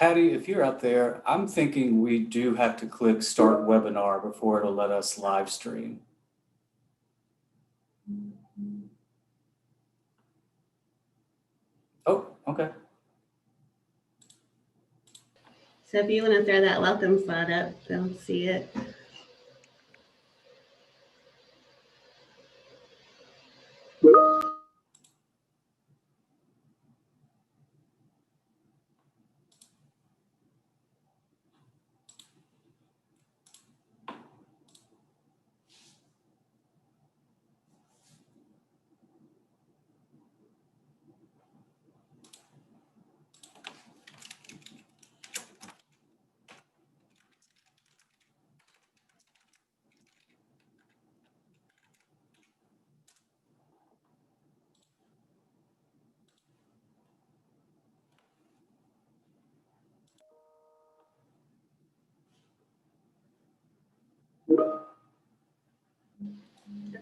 Patty, if you're out there, I'm thinking we do have to click start webinar before it'll let us live stream. Oh, okay. So if you want to throw that welcome slide up, they'll see it.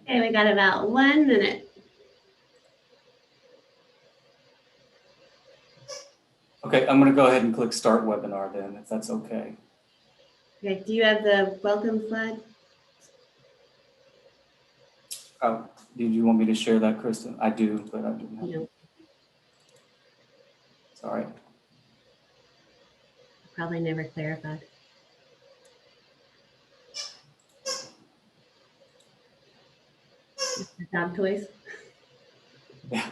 Okay, we got about 1 minute. Okay, I'm going to go ahead and click start webinar then, if that's okay. Okay, do you have the welcome slide? Oh, did you want me to share that, Kristen? I do, but I didn't have it. Sorry. Probably never clarified. Dog toys. Yeah.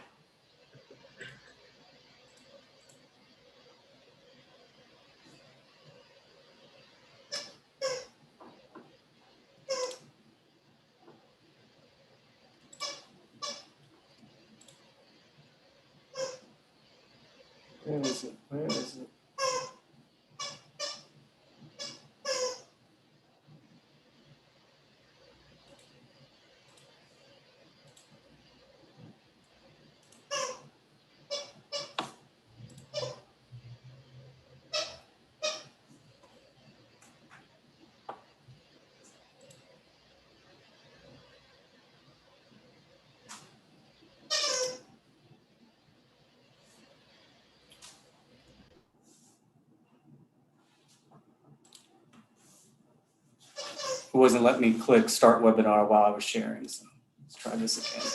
Where is it? Where is it? It wasn't letting me click start webinar while I was sharing, so let's try this again.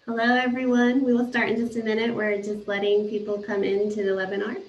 Hello, everyone. We will start in just a minute. We're just letting people come into the webinar.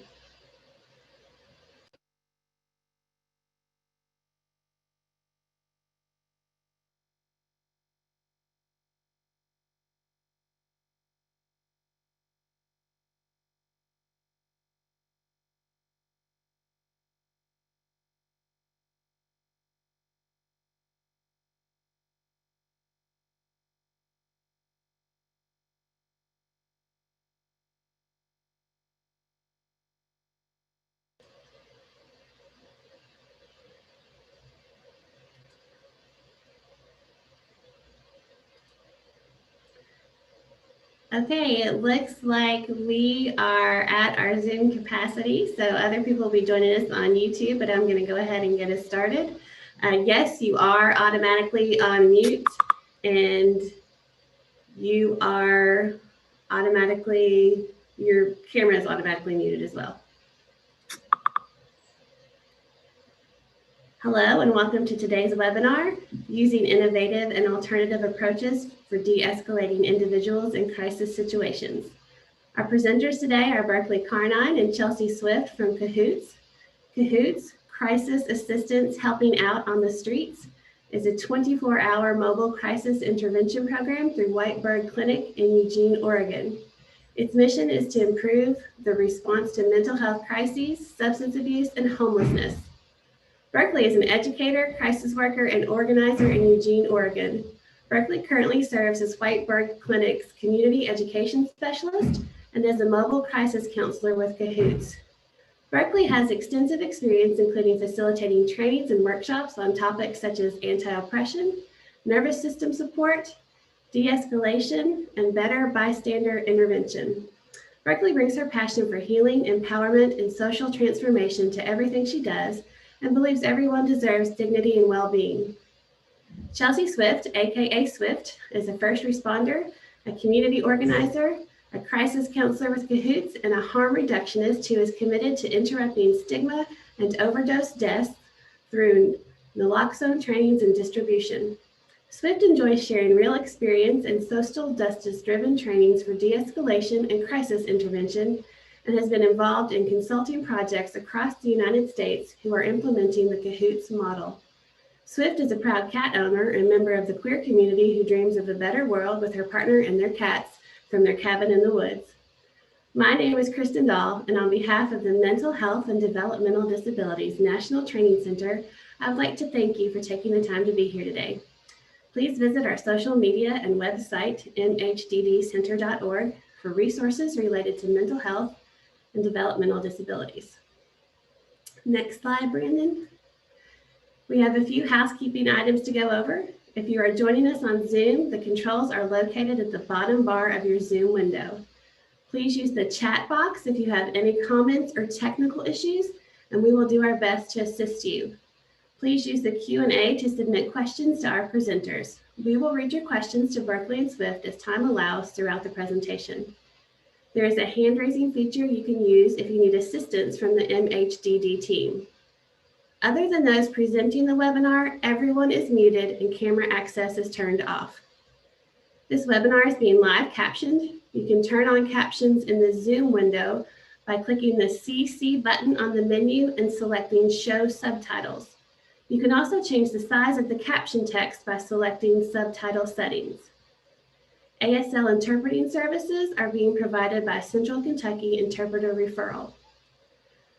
Okay, it looks like we are at our Zoom capacity, so other people will be joining us on YouTube, but I'm going to go ahead and get us started. Yes, you are automatically on mute, and you are automatically, your camera is automatically muted as well. Hello, and welcome to today's webinar, Using Innovative and Alternative Approaches for De-Escalating Individuals in Crisis Situations. Our presenters today are Berkeley Carnine and Chelsea Swift from CAHOOTS. CAHOOTS, Crisis Assistance Helping Out on the Streets, is a 24-hour mobile crisis intervention program through Whitebird Clinic in Eugene, Oregon. Its mission is to improve the response to mental health crises, substance abuse, and homelessness. Berkeley is an educator, crisis worker, and organizer in Eugene, Oregon. Berkeley currently serves as Whitebird Clinic's community education specialist and as a mobile crisis counselor with CAHOOTS. Berkeley has extensive experience including facilitating trainings and workshops on topics such as anti-oppression, nervous system support, de-escalation, and better bystander intervention. Berkeley brings her passion for healing, empowerment, and social transformation to everything she does and believes everyone deserves dignity and well-being. Chelsea Swift, aka Swift, is a first responder, a community organizer, a crisis counselor with CAHOOTS, and a harm reductionist who is committed to interrupting stigma and overdose deaths through naloxone trainings and distribution. Swift enjoys sharing real experience and social justice-driven trainings for de-escalation and crisis intervention, and has been involved in consulting projects across the United States who are implementing the CAHOOTS model. Swift is a proud cat owner and member of the queer community who dreams of a better world with her partner and their cats from their cabin in the woods. My name is Kristen Dahl, and on behalf of the Mental Health and Developmental Disabilities National Training Center, I would like to thank you for taking the time to be here today. Please visit our social media and website, mhddcenter.org, for resources related to mental health and developmental disabilities. Next slide, Brandon. We have a few housekeeping items to go over. If you are joining us on Zoom, the controls are located at the bottom bar of your Zoom window. Please use the chat box if you have any comments or technical issues, and we will do our best to assist you. Please use the Q&A to submit questions to our presenters. We will read your questions to Berkeley and Swift as time allows throughout the presentation. There is a hand-raising feature you can use if you need assistance from the MHDD team. Other than those presenting the webinar, everyone is muted and camera access is turned off. This webinar is being live captioned. You can turn on captions in the Zoom window by clicking the CC button on the menu and selecting Show Subtitles. You can also change the size of the caption text by selecting Subtitle Settings. ASL interpreting services are being provided by Central Kentucky Interpreter Referral.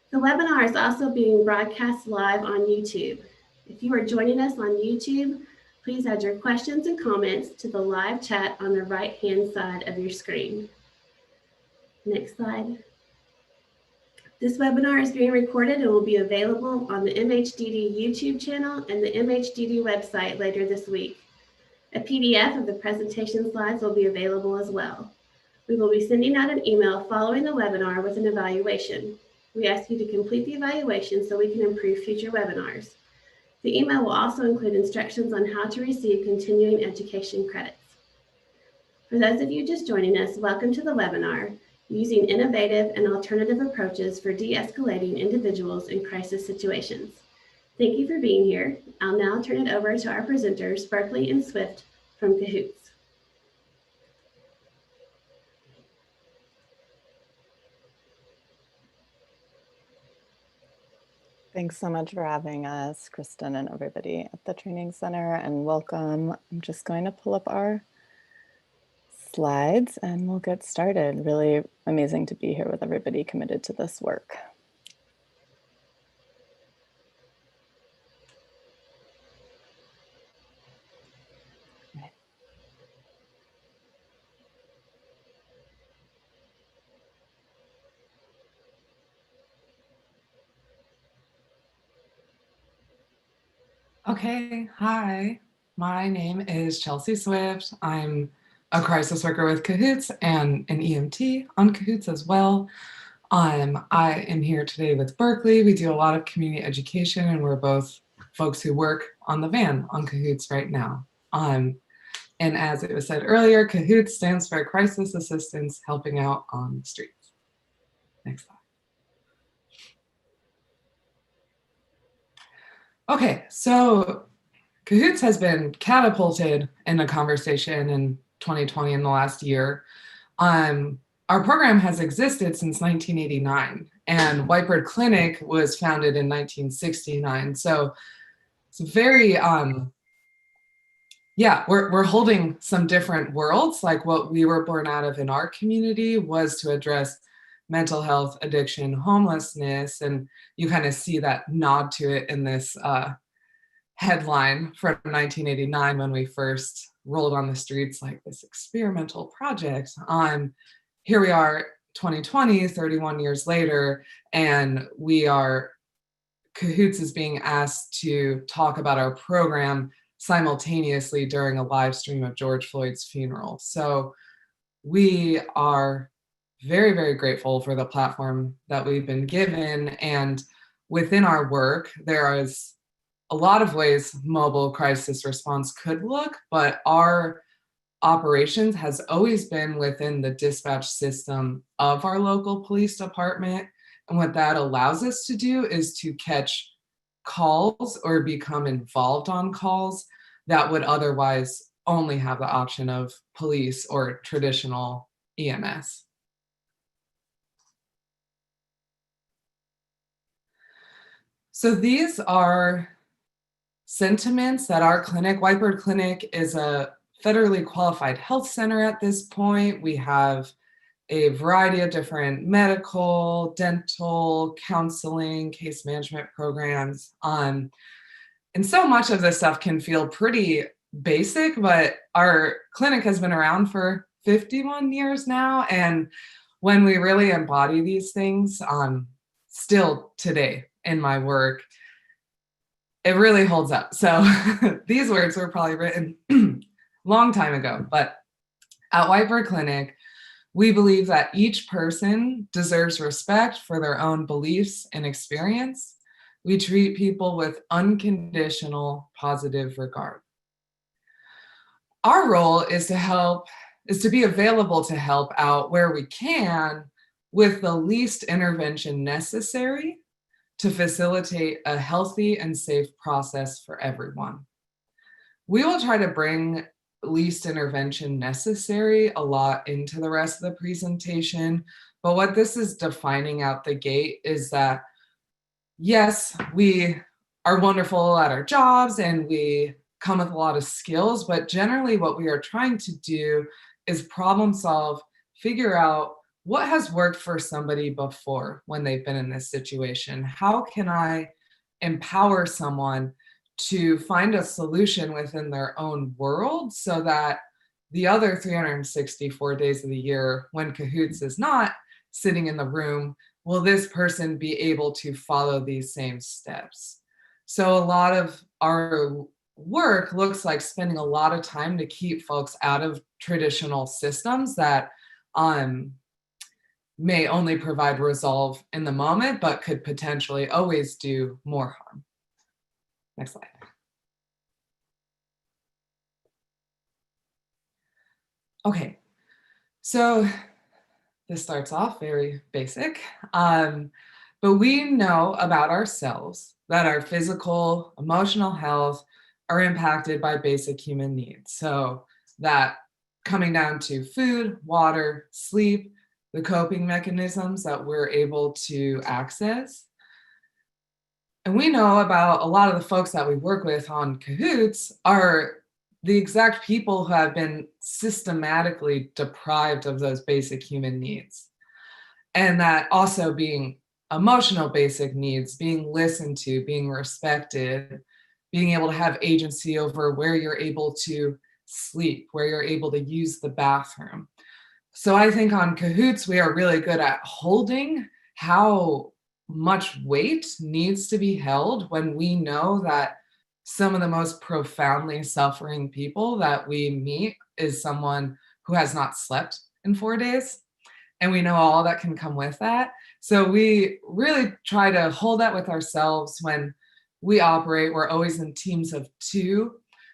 The webinar is also being broadcast live on YouTube. If you are joining us on YouTube, please add your questions and comments to the live chat on the right-hand side of your screen. Next slide. This webinar is being recorded and will be available on the MHDD YouTube channel and the MHDD website later this week. A PDF of the presentation slides will be available as well. We will be sending out an email following the webinar with an evaluation. We ask you to complete the evaluation so we can improve future webinars. The email will also include instructions on how to receive continuing education credits. For those of you just joining us, welcome to the webinar, Using Innovative and Alternative Approaches for De-Escalating Individuals in Crisis Situations. Thank you for being here. I'll now turn it over to our presenters, Berkeley and Swift from CAHOOTS. Thanks so much for having us, Kristen, and everybody at the Training Center, and welcome. I'm just going to pull up our slides and we'll get started. Really amazing to be here with everybody committed to this work. Okay, hi, my name is Chelsea Swift. I'm a crisis worker with CAHOOTS and an EMT on CAHOOTS as well. I am here today with Berkeley. We do a lot of community education and we're both folks who work on the van on CAHOOTS right now. And as it was said earlier, CAHOOTS stands for Crisis Assistance Helping Out on the Streets. Next slide. Okay, so CAHOOTS has been catapulted in a conversation in 2020 in the last year. Our program has existed since 1989 and Whitebird Clinic was founded in 1969. So it's very, yeah, we're holding some different worlds. Like what we were born out of in our community was to address mental health, addiction, homelessness, and you kind of see that nod to it in this headline from 1989 when we first rolled on the streets like this experimental project. Here we are, 2020, 31 years later, and CAHOOTS is being asked to talk about our program simultaneously during a live stream of George Floyd's funeral. So we are very, very grateful for the platform that we've been given. And within our work, there is a lot of ways mobile crisis response could look, but our operations has always been within the dispatch system of our local police department. And what that allows us to do is to catch calls or become involved on calls that would otherwise only have the option of police or traditional EMS. So these are sentiments that our clinic, Whitebird Clinic, is a federally qualified health center at this point. We have a variety of different medical, dental, counseling, case management programs. And so much of this stuff can feel pretty basic, but our clinic has been around for 51 years now. And when we really embody these things, still today in my work, it really holds up. So these words were probably written long time ago, but at Whitebird Clinic, we believe that each person deserves respect for their own beliefs and experience. We treat people with unconditional positive regard. Our role is to be available to help out where we can with the least intervention necessary to facilitate a healthy and safe process for everyone. We will try to bring least intervention necessary a lot into the rest of the presentation, but what this is defining out the gate is that, yes, we are wonderful at our jobs and we come with a lot of skills, but generally what we are trying to do is problem solve, figure out what has worked for somebody before when they've been in this situation. How can I empower someone to find a solution within their own world so that the other 364 days of the year, when CAHOOTS is not sitting in the room, will this person be able to follow these same steps? So a lot of our work looks like spending a lot of time to keep folks out of traditional systems that may only provide resolve in the moment, but could potentially always do more harm. Next slide. Okay, so this starts off very basic, but we know about ourselves that our physical, emotional health are impacted by basic human needs. So that coming down to food, water, sleep, the coping mechanisms that we're able to access. And we know about a lot of the folks that we work with on CAHOOTS are the exact people who have been systematically deprived of those basic human needs. And that also being emotional basic needs, being listened to, being respected, being able to have agency over where you're able to sleep, where you're able to use the bathroom. So I think on CAHOOTS, we are really good at holding how much weight needs to be held when we know that some of the most profoundly suffering people that we meet is someone who has not slept in 4 days. And we know all that can come with that. So we really try to hold that with ourselves when we operate. We're always in teams of 2.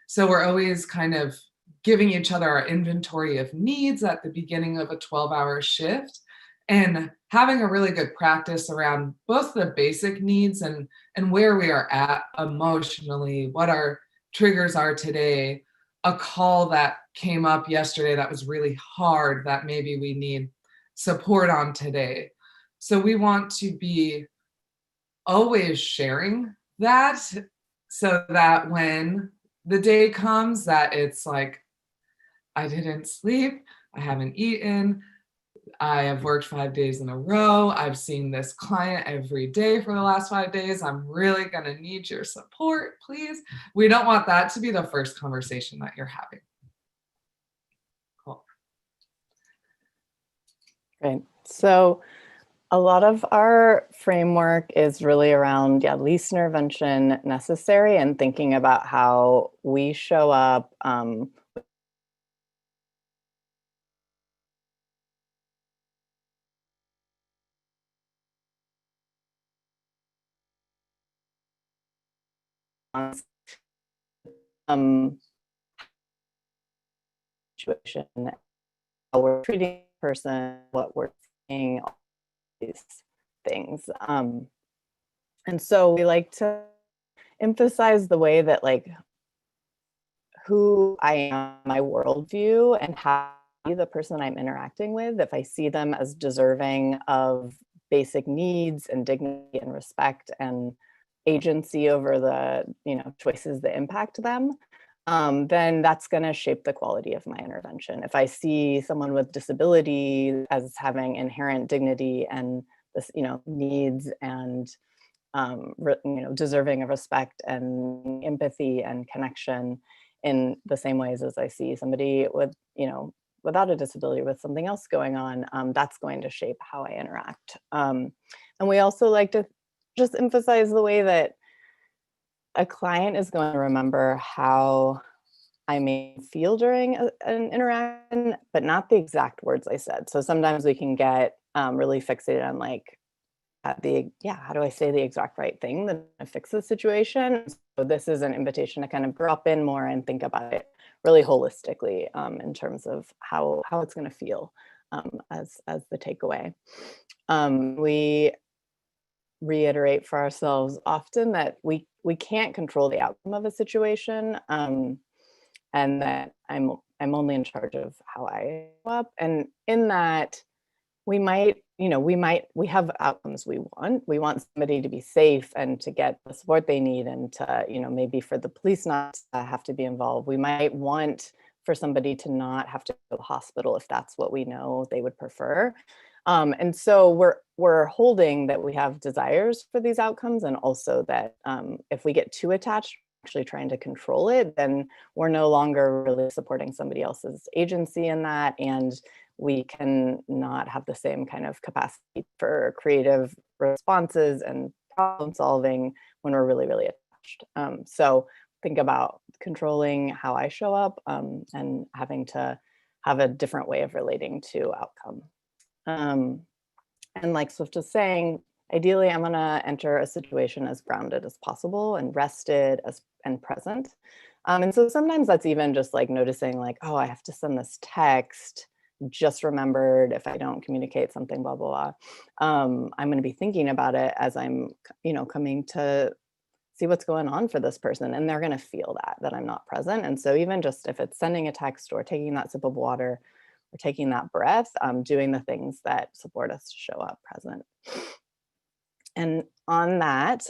So we're always kind of giving each other our inventory of needs at the beginning of a 12-hour shift and having a really good practice around both the basic needs and where we are at emotionally, what our triggers are today, a call that came up yesterday that was really hard that maybe we need support on today. So we want to be always sharing that so that when the day comes that it's like, I didn't sleep, I haven't eaten, I have worked 5 days in a row, I've seen this client every day for the last 5 days, I'm really gonna need your support, please. We don't want that to be the first conversation that you're having. Cool. Great. So a lot of our framework is really around, least intervention necessary and thinking about how we show up response situation, how we're treating the person, what we're saying, all these things. And so we like to emphasize the way that like who I am, my worldview, and how the person I'm interacting with, if I see them as deserving of basic needs and dignity and respect and agency over the choices that impact them, then that's going to shape the quality of my intervention. If I see someone with disability as having inherent dignity and this needs and deserving of respect and empathy and connection in the same ways as I see somebody with, without a disability with something else going on, that's going to shape how I interact. And we also like to just emphasize the way that a client is going to remember how I may feel during an interaction, but not the exact words I said. So sometimes we can get really fixated on like, how do I say the exact right thing that fix the situation? So this is an invitation to kind of drop in more and think about it really holistically in terms of how it's going to feel as the takeaway. We reiterate for ourselves often that we can't control the outcome of a situation, and that I'm only in charge of how I show up, and in that we have outcomes we want. We want somebody to be safe and to get the support they need and to, maybe for the police not to have to be involved. We might want for somebody to not have to go to the hospital if that's what we know they would prefer. And so we're holding that we have desires for these outcomes, and also that if we get too attached, actually trying to control it, then we're no longer really supporting somebody else's agency in that, and we can not have the same kind of capacity for creative responses and problem solving when we're really, really attached. So think about controlling how I show up and having to have a different way of relating to outcome. And like Swift was saying, ideally, I'm going to enter a situation as grounded as possible and rested and present. And so sometimes that's even just like noticing like, oh, I have to send this text, just remembered if I don't communicate something, blah, blah, blah. I'm going to be thinking about it as I'm, coming to see what's going on for this person. And they're going to feel that I'm not present. And so even just if it's sending a text or taking that sip of water or taking that breath, doing the things that support us to show up present. And on that,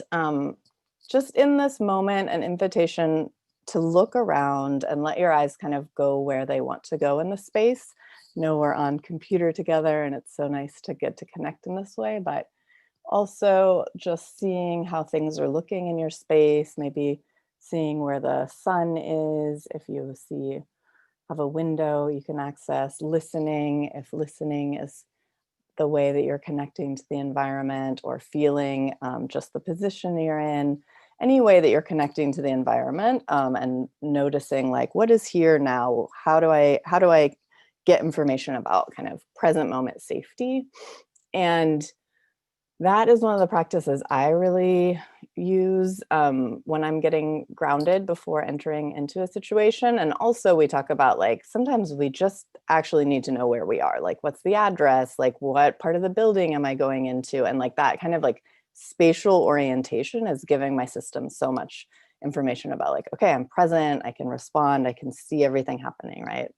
just in this moment, an invitation to look around and let your eyes kind of go where they want to go in the space. We're on computer together and it's so nice to get to connect in this way, but also just seeing how things are looking in your space, maybe seeing where the sun is. If you have a window you can access, listening, if listening is the way that you're connecting to the environment, or feeling just the position you're in, any way that you're connecting to the environment, and noticing like, what is here now? How do I get information about kind of present moment safety? And that is one of the practices I really use when I'm getting grounded before entering into a situation. And also we talk about like, sometimes we just actually need to know where we are. Like, what's the address? Like, what part of the building am I going into? And like that kind of like spatial orientation is giving my system so much information about like, okay, I'm present, I can respond, I can see everything happening, right?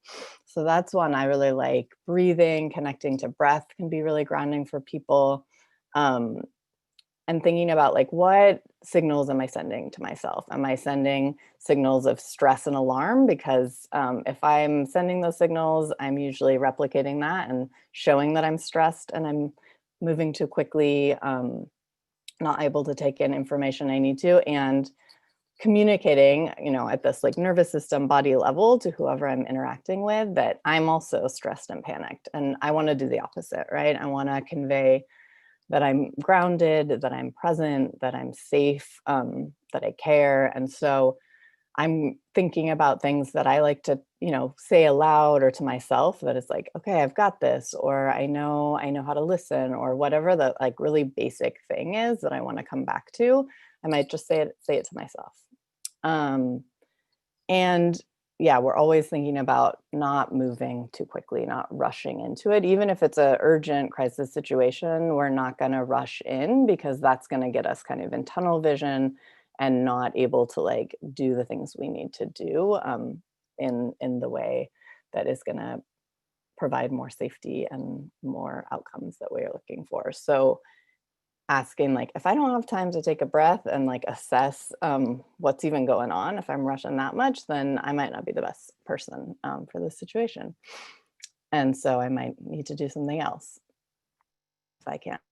So that's one I really like. Breathing, connecting to breath can be really grounding for people. And thinking about like, what signals am I sending to myself? Am I sending signals of stress and alarm? Because if I'm sending those signals, I'm usually replicating that and showing that I'm stressed and I'm moving too quickly, not able to take in information I need to, and communicating, at this like nervous system body level to whoever I'm interacting with, that I'm also stressed and panicked. And I want to do the opposite, right? I want to convey that I'm grounded, that I'm present, that I'm safe, that I care. And so I'm thinking about things that I like to, say aloud or to myself, that is like, okay, I've got this, or I know how to listen, or whatever the like really basic thing is that I want to come back to. I might just say it to myself. And yeah, we're always thinking about not moving too quickly, not rushing into it. Even if it's an urgent crisis situation, we're not going to rush in, because that's going to get us kind of in tunnel vision and not able to like do the things we need to do in the way that is going to provide more safety and more outcomes that we're looking for. So asking, like, if I don't have time to take a breath and like assess what's even going on, if I'm rushing that much, then I might not be the best person for this situation. And so I might need to do something else if I can't.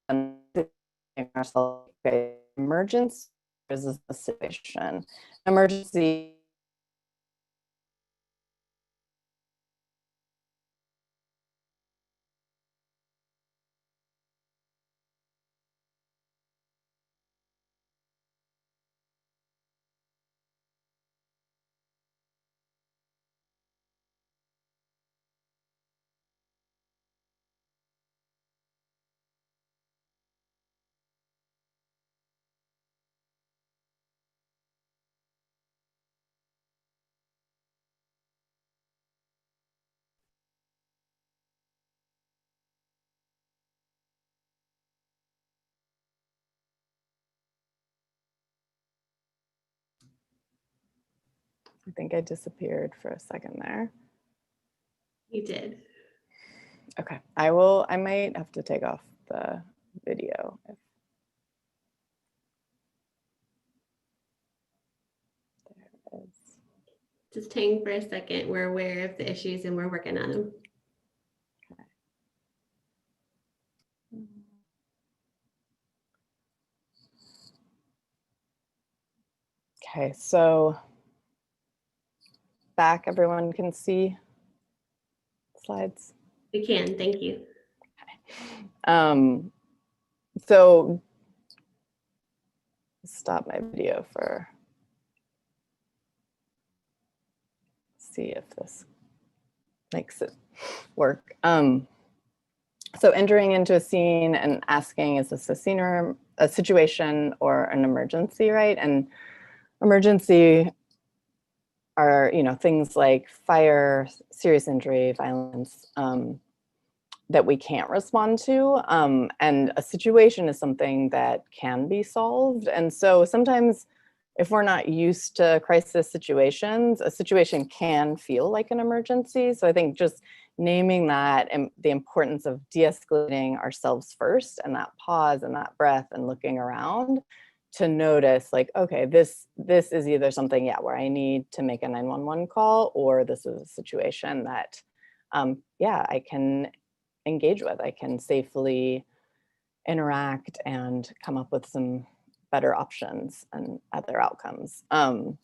And ourselves, okay, emergency is a situation. Emergency. I think I disappeared for a second there. You did. Okay, I might have to take off the video. There it is. Just hang for a second. We're aware of the issues and we're working on them. Okay, so back, everyone can see slides. We can, thank you. So stop my video for, see if this makes it work. So entering into a scene and asking, is this a scene or a situation or an emergency, right? And emergency are, things like fire, serious injury, violence, that we can't respond to. And a situation is something that can be solved. And so sometimes if we're not used to crisis situations, a situation can feel like an emergency. So I think just naming that and the importance of de-escalating ourselves first, and that pause and that breath and looking around to notice, like, okay, this is either something, where I need to make a 911 call, or this is a situation that, I can engage with. I can safely interact and come up with some better options and other outcomes. And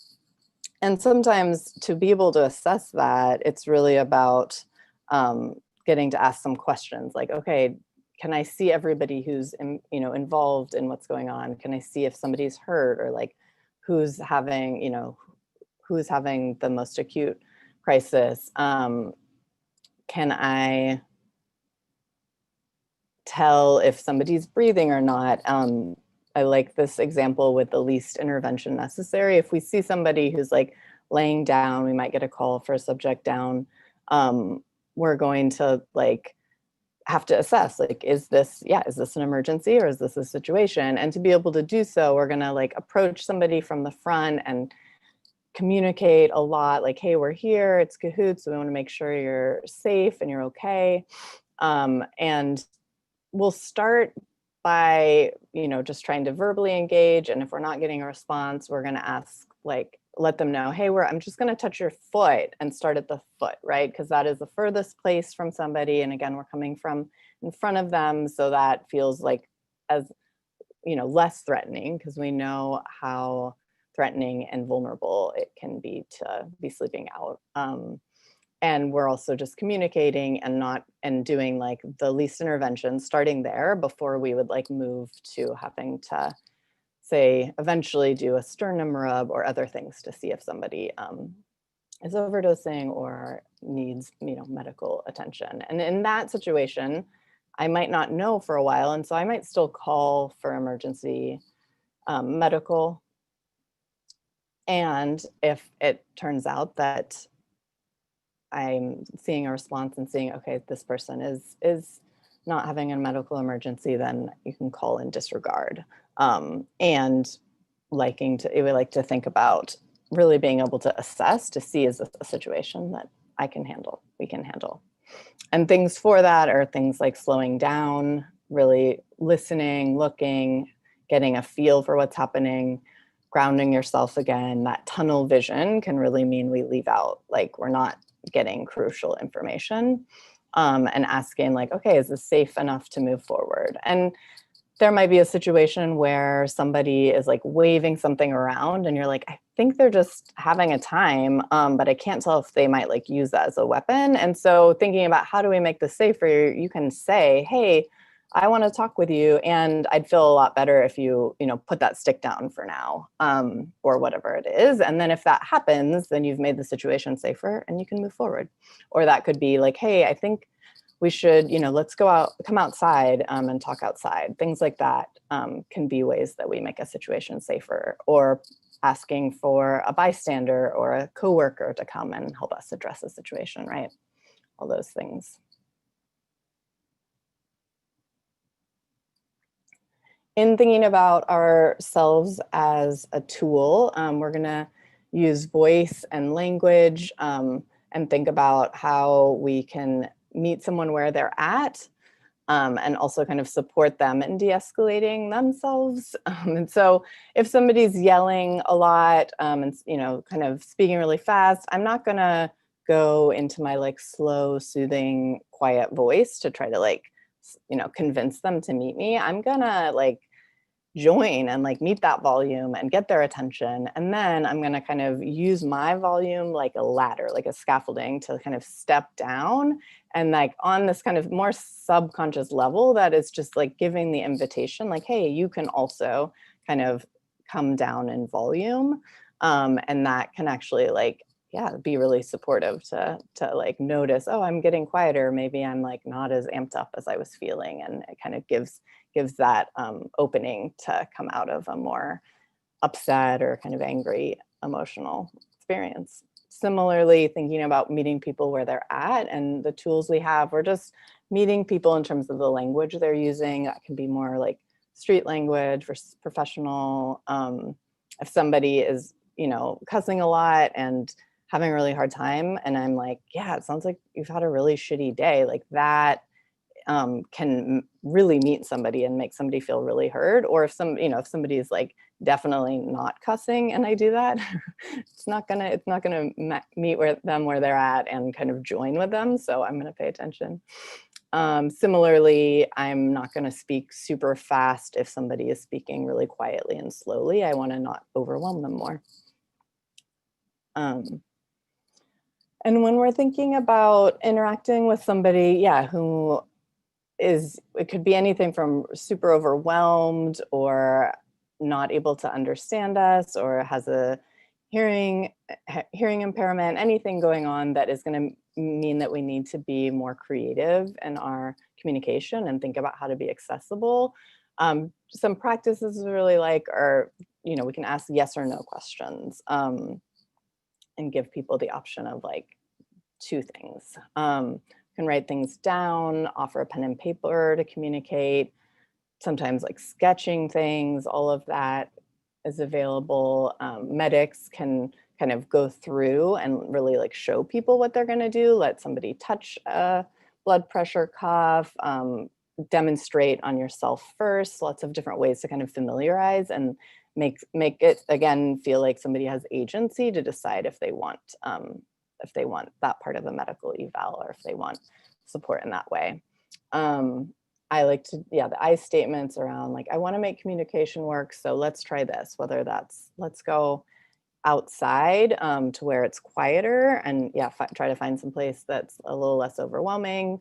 sometimes to be able to assess that, it's really about getting to ask some questions like, okay, can I see everybody who's involved in what's going on? Can I see if somebody's hurt, or like who's having the most acute crisis? Can I tell if somebody's breathing or not? I like this example with the least intervention necessary. If we see somebody who's like laying down, we might get a call for a subject down. We're going to like have to assess, like, is this an emergency or is this a situation? And to be able to do so, we're gonna like approach somebody from the front and communicate a lot, like, hey, we're here, it's CAHOOTS, so we wanna make sure you're safe and you're okay. And we'll start by, just trying to verbally engage. And if we're not getting a response, we're gonna ask, like, let them know, hey, I'm just gonna touch your foot, and start at the foot, right? Because that is the furthest place from somebody. And again, we're coming from in front of them. So that feels like as, less threatening, because we know how threatening and vulnerable it can be to be sleeping out. And we're also just communicating and doing like the least intervention, starting there before we would like move to having to, say, eventually do a sternum rub or other things to see if somebody is overdosing or needs, medical attention. And in that situation, I might not know for a while. And so I might still call for emergency medical. And if it turns out that I'm seeing a response and seeing, okay, this person is not having a medical emergency, then you can call in disregard. And we like to think about really being able to assess to see, is this a situation that we can handle. And things for that are things like slowing down, really listening, looking, getting a feel for what's happening, grounding yourself again. That tunnel vision can really mean we leave out, like we're not getting crucial information, and asking like, okay, is this safe enough to move forward? And there might be a situation where somebody is like waving something around and you're like, I think they're just having a time, but I can't tell if they might like use that as a weapon. And so thinking about how do we make this safer, you can say, hey, I want to talk with you, and I'd feel a lot better if you, put that stick down for now, or whatever it is. And then if that happens, then you've made the situation safer and you can move forward. Or that could be like, hey, I think we should, let's come outside and talk outside. Things like that can be ways that we make a situation safer, or asking for a bystander or a coworker to come and help us address the situation, right? All those things. In thinking about ourselves as a tool, we're gonna use voice and language, and think about how we can meet someone where they're at, and also kind of support them in de-escalating themselves. And so if somebody's yelling a lot, and kind of speaking really fast, I'm not gonna go into my like slow, soothing, quiet voice to try to like, convince them to meet me. I'm gonna like join and like meet that volume and get their attention. And then I'm going to kind of use my volume like a ladder, like a scaffolding, to kind of step down, and like on this kind of more subconscious level that is just like giving the invitation, like, hey, you can also kind of come down in volume. And that can actually like, yeah, be really supportive to like notice, oh, I'm getting quieter. Maybe I'm like not as amped up as I was feeling. And it kind of gives that opening to come out of a more upset or kind of angry emotional experience. Similarly, thinking about meeting people where they're at and the tools we have, or just meeting people in terms of the language they're using. That can be more like street language versus professional. If somebody is, cussing a lot and having a really hard time, and I'm like, yeah, it sounds like you've had a really shitty day, like that can really meet somebody and make somebody feel really heard. Or if somebody is like definitely not cussing and I do that, it's not gonna meet them where they're at and kind of join with them. So I'm gonna pay attention. Similarly, I'm not gonna speak super fast if somebody is speaking really quietly and slowly. I wanna not overwhelm them more. And when we're thinking about interacting with somebody, who it could be anything from super overwhelmed or not able to understand us, or has a hearing impairment, anything going on that is going to mean that we need to be more creative in our communication and think about how to be accessible. Some practices we really like are, we can ask yes or no questions, and give people the option of like two things. Can write things down, offer a pen and paper to communicate, sometimes like sketching things, all of that is available. Medics can kind of go through and really like show people what they're going to do, let somebody touch a blood pressure cuff, demonstrate on yourself first, lots of different ways to kind of familiarize and make it again feel like somebody has agency to decide if they want that part of the medical eval, or if they want support in that way. I like to, the I statements around like, I want to make communication work, so let's try this, whether that's let's go outside to where it's quieter and try to find some place that's a little less overwhelming,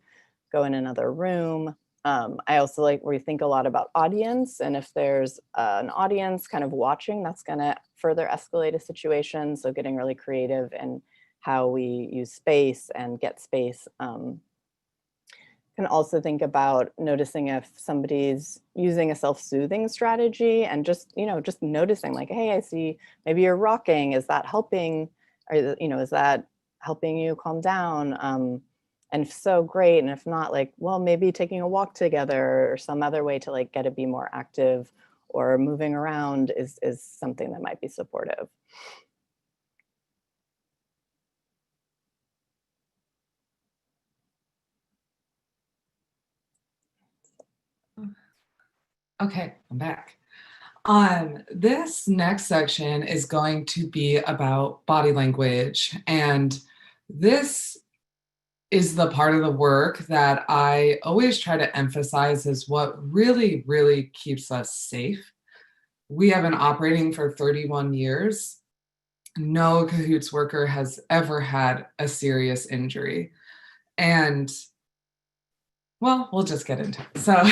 go in another room. I also like where you think a lot about audience, and if there's an audience kind of watching, that's going to further escalate a situation. So getting really creative and how we use space and get space. Can also think about noticing if somebody's using a self-soothing strategy, and just, just noticing like, hey, I see maybe you're rocking. Is that helping? Or, is that helping you calm down? And if so, great. And if not, like, well, maybe taking a walk together or some other way to like get to be more active or moving around is something that might be supportive. Okay, I'm back. This next section is going to be about body language. And this is the part of the work that I always try to emphasize is what really, really keeps us safe. We have been operating for 31 years. No CAHOOTS worker has ever had a serious injury. And well, we'll just get into it. So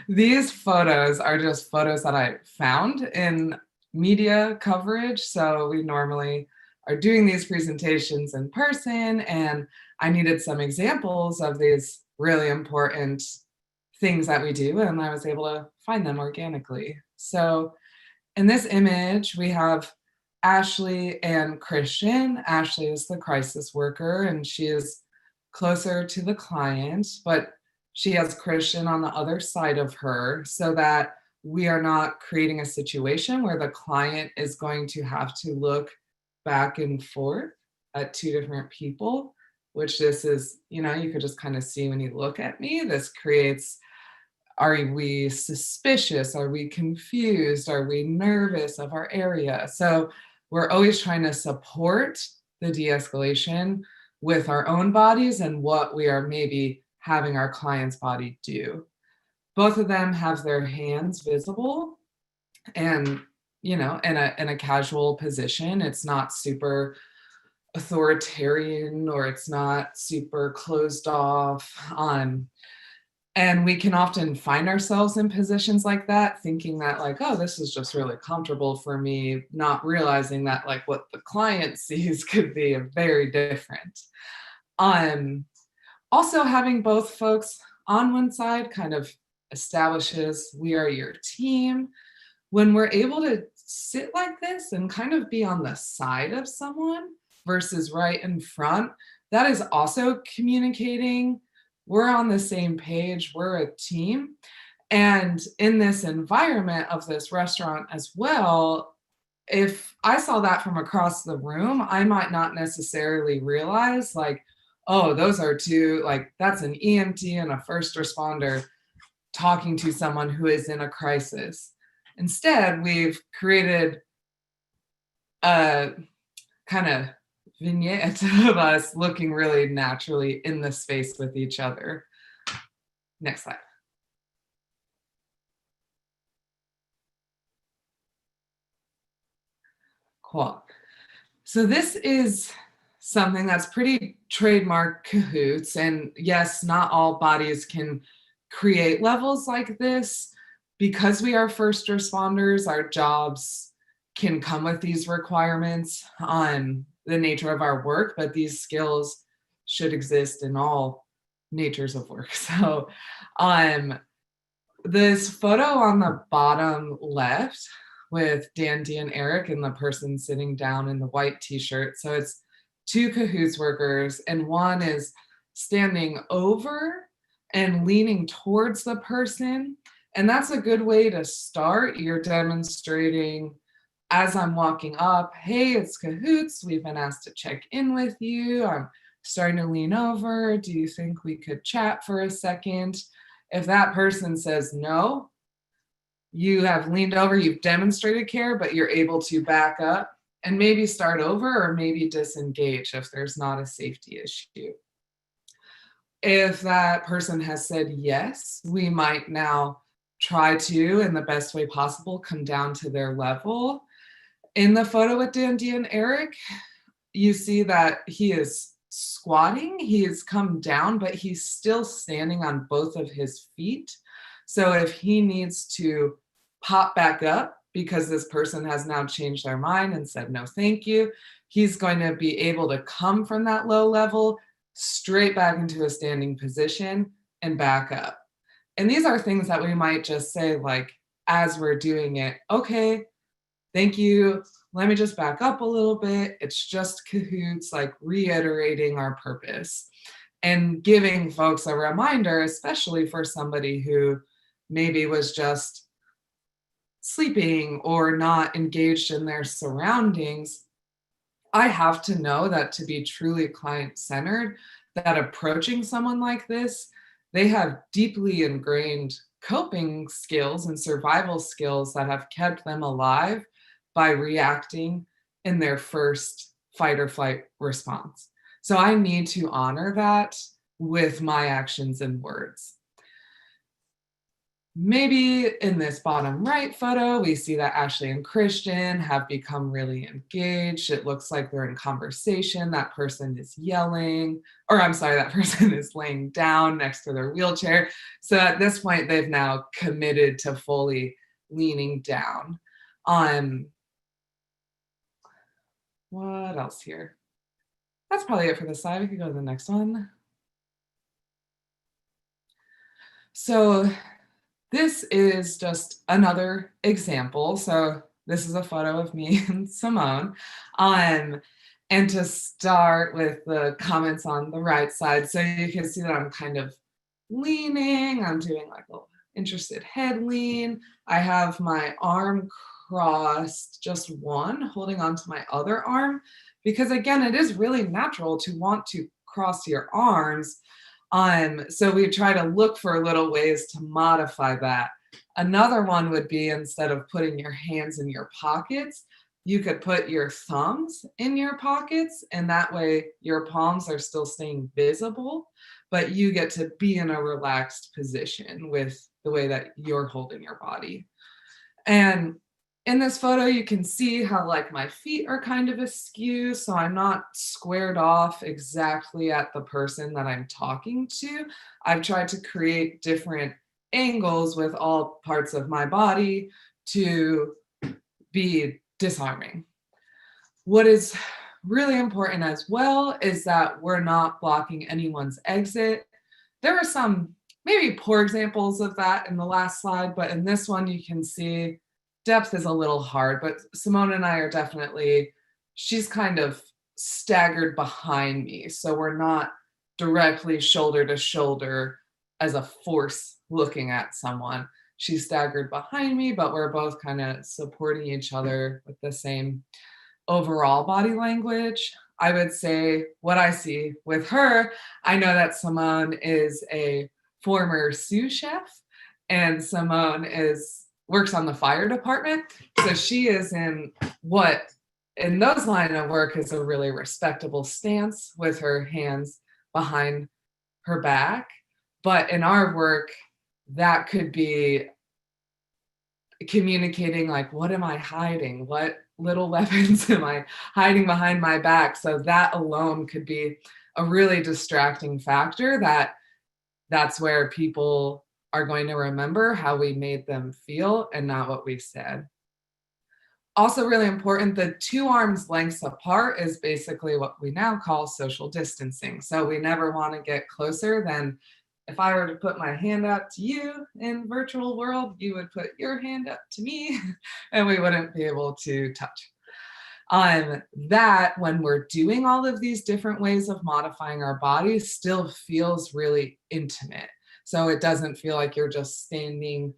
these photos are just photos that I found in media coverage. So we normally are doing these presentations in person, and I needed some examples of these really important things that we do, and I was able to find them organically. So in this image, we have Ashley and Christian. Ashley is the crisis worker, and she is closer to the client, but she has Christian on the other side of her, so that we are not creating a situation where the client is going to have to look back and forth at two different people, which this is, you could just kind of see when you look at me. This creates, are we suspicious? Are we confused? Are we nervous of our area? So we're always trying to support the de-escalation with our own bodies and what we are maybe having our client's body do. Both of them have their hands visible and, in a casual position. It's not super authoritarian or it's not super closed off. And we can often find ourselves in positions like that, thinking that like, oh, this is just really comfortable for me, not realizing that like what the client sees could be very different. Also, having both folks on one side kind of establishes we are your team. When we're able to sit like this and kind of be on the side of someone versus right in front, that is also communicating we're on the same page, we're a team. And in this environment of this restaurant as well, if I saw that from across the room, I might not necessarily realize like, oh, those are two, like that's an EMT and a first responder talking to someone who is in a crisis. Instead, we've created a kind of vignette of us looking really naturally in the space with each other. Next slide. Cool. So this is something that's pretty trademark CAHOOTS. And yes, not all bodies can create levels like this. Because we are first responders, our jobs can come with these requirements on the nature of our work, but these skills should exist in all natures of work. So this photo on the bottom left with Dan, Dee, and Eric and the person sitting down in the white t-shirt. So it's two CAHOOTS workers, and one is standing over and leaning towards the person. And that's a good way to start. You're demonstrating as I'm walking up, hey, it's CAHOOTS. We've been asked to check in with you. I'm starting to lean over. Do you think we could chat for a second? If that person says no, you have leaned over, you've demonstrated care, but you're able to back up and maybe start over or maybe disengage if there's not a safety issue. If that person has said yes, we might now try to, in the best way possible, come down to their level. In the photo with Dan, Dee, and Eric, you see that he is squatting. He has come down, but he's still standing on both of his feet. So if he needs to pop back up, because this person has now changed their mind and said, no, thank you, he's going to be able to come from that low level straight back into a standing position and back up. And these are things that we might just say, like, as we're doing it, okay, thank you. Let me just back up a little bit. It's just CAHOOTS, like reiterating our purpose and giving folks a reminder, especially for somebody who maybe was just sleeping or not engaged in their surroundings. I have to know that to be truly client-centered, that approaching someone like this, they have deeply ingrained coping skills and survival skills that have kept them alive by reacting in their first fight or flight response. So I need to honor that with my actions and words. Maybe in this bottom right photo, we see that Ashley and Christian have become really engaged. It looks like they're in conversation. That person is yelling, or I'm sorry, that person is laying down next to their wheelchair. So at this point, they've now committed to fully leaning down. What else here? That's probably it for this slide. We could go to the next one. So this is just another example. So this is a photo of me and Simone. And to start with the comments on the right side, so you can see that I'm kind of leaning. I'm doing like a interested head lean. I have my arm crossed, just one, holding onto my other arm, because again, it is really natural to want to cross your arms. So we try to look for little ways to modify that. Another one would be, instead of putting your hands in your pockets, you could put your thumbs in your pockets, and that way your palms are still staying visible, but you get to be in a relaxed position with the way that you're holding your body. And in this photo, you can see how like my feet are kind of askew, so I'm not squared off exactly at the person that I'm talking to. I've tried to create different angles with all parts of my body to be disarming. What is really important as well is that we're not blocking anyone's exit. There are some maybe poor examples of that in the last slide, but in this one you can see depth is a little hard, but Simone and I are definitely, she's kind of staggered behind me. So we're not directly shoulder to shoulder as a force looking at someone. She's staggered behind me, but we're both kind of supporting each other with the same overall body language. I would say what I see with her, I know that Simone is a former sous chef, and Simone works on the fire department. So she is in what in those line of work is a really respectable stance with her hands behind her back. But in our work, that could be communicating like, what am I hiding? What little weapons am I hiding behind my back? So that alone could be a really distracting factor. That's where people are going to remember how we made them feel and not what we said. Also really important, the 2 arms lengths apart is basically what we now call social distancing. So we never want to get closer than, if I were to put my hand out to you in virtual world, you would put your hand up to me and we wouldn't be able to touch. That, when we're doing all of these different ways of modifying our bodies, still feels really intimate. So it doesn't feel like you're just standing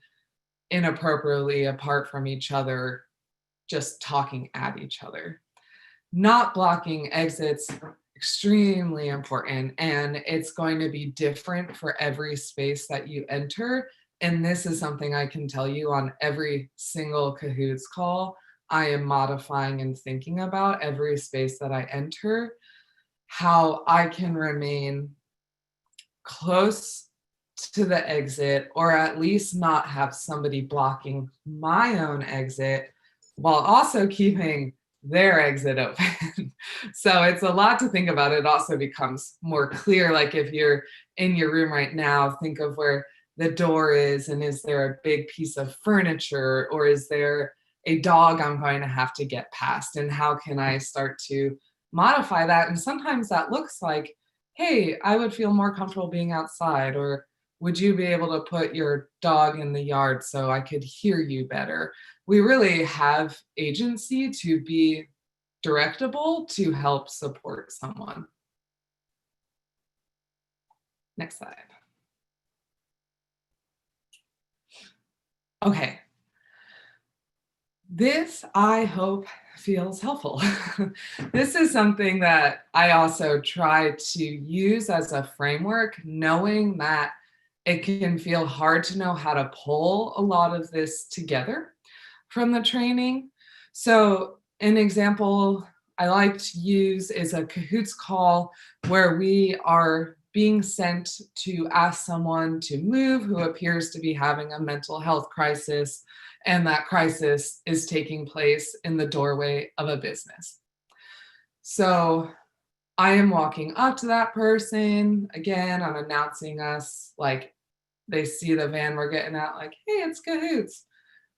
inappropriately apart from each other, just talking at each other. Not blocking exits, extremely important, and it's going to be different for every space that you enter. And this is something I can tell you on every single CAHOOTS call. I am modifying and thinking about every space that I enter, how I can remain close to the exit, or at least not have somebody blocking my own exit while also keeping their exit open. So it's a lot to think about. It also becomes more clear, like if you're in your room right now, think of where the door is, and is there a big piece of furniture, or is there a dog I'm going to have to get past, and how can I start to modify that? And sometimes that looks like, hey, I would feel more comfortable being outside, or would you be able to put your dog in the yard so I could hear you better? We really have agency to be directable to help support someone. Next slide. Okay. This, I hope, feels helpful. This is something that I also try to use as a framework, knowing that it can feel hard to know how to pull a lot of this together from the training. So an example I like to use is a CAHOOTS call where we are being sent to ask someone to move who appears to be having a mental health crisis, and that crisis is taking place in the doorway of a business. So I am walking up to that person. Again, I'm announcing us, like they see the van we're getting at, like, hey, it's CAHOOTS.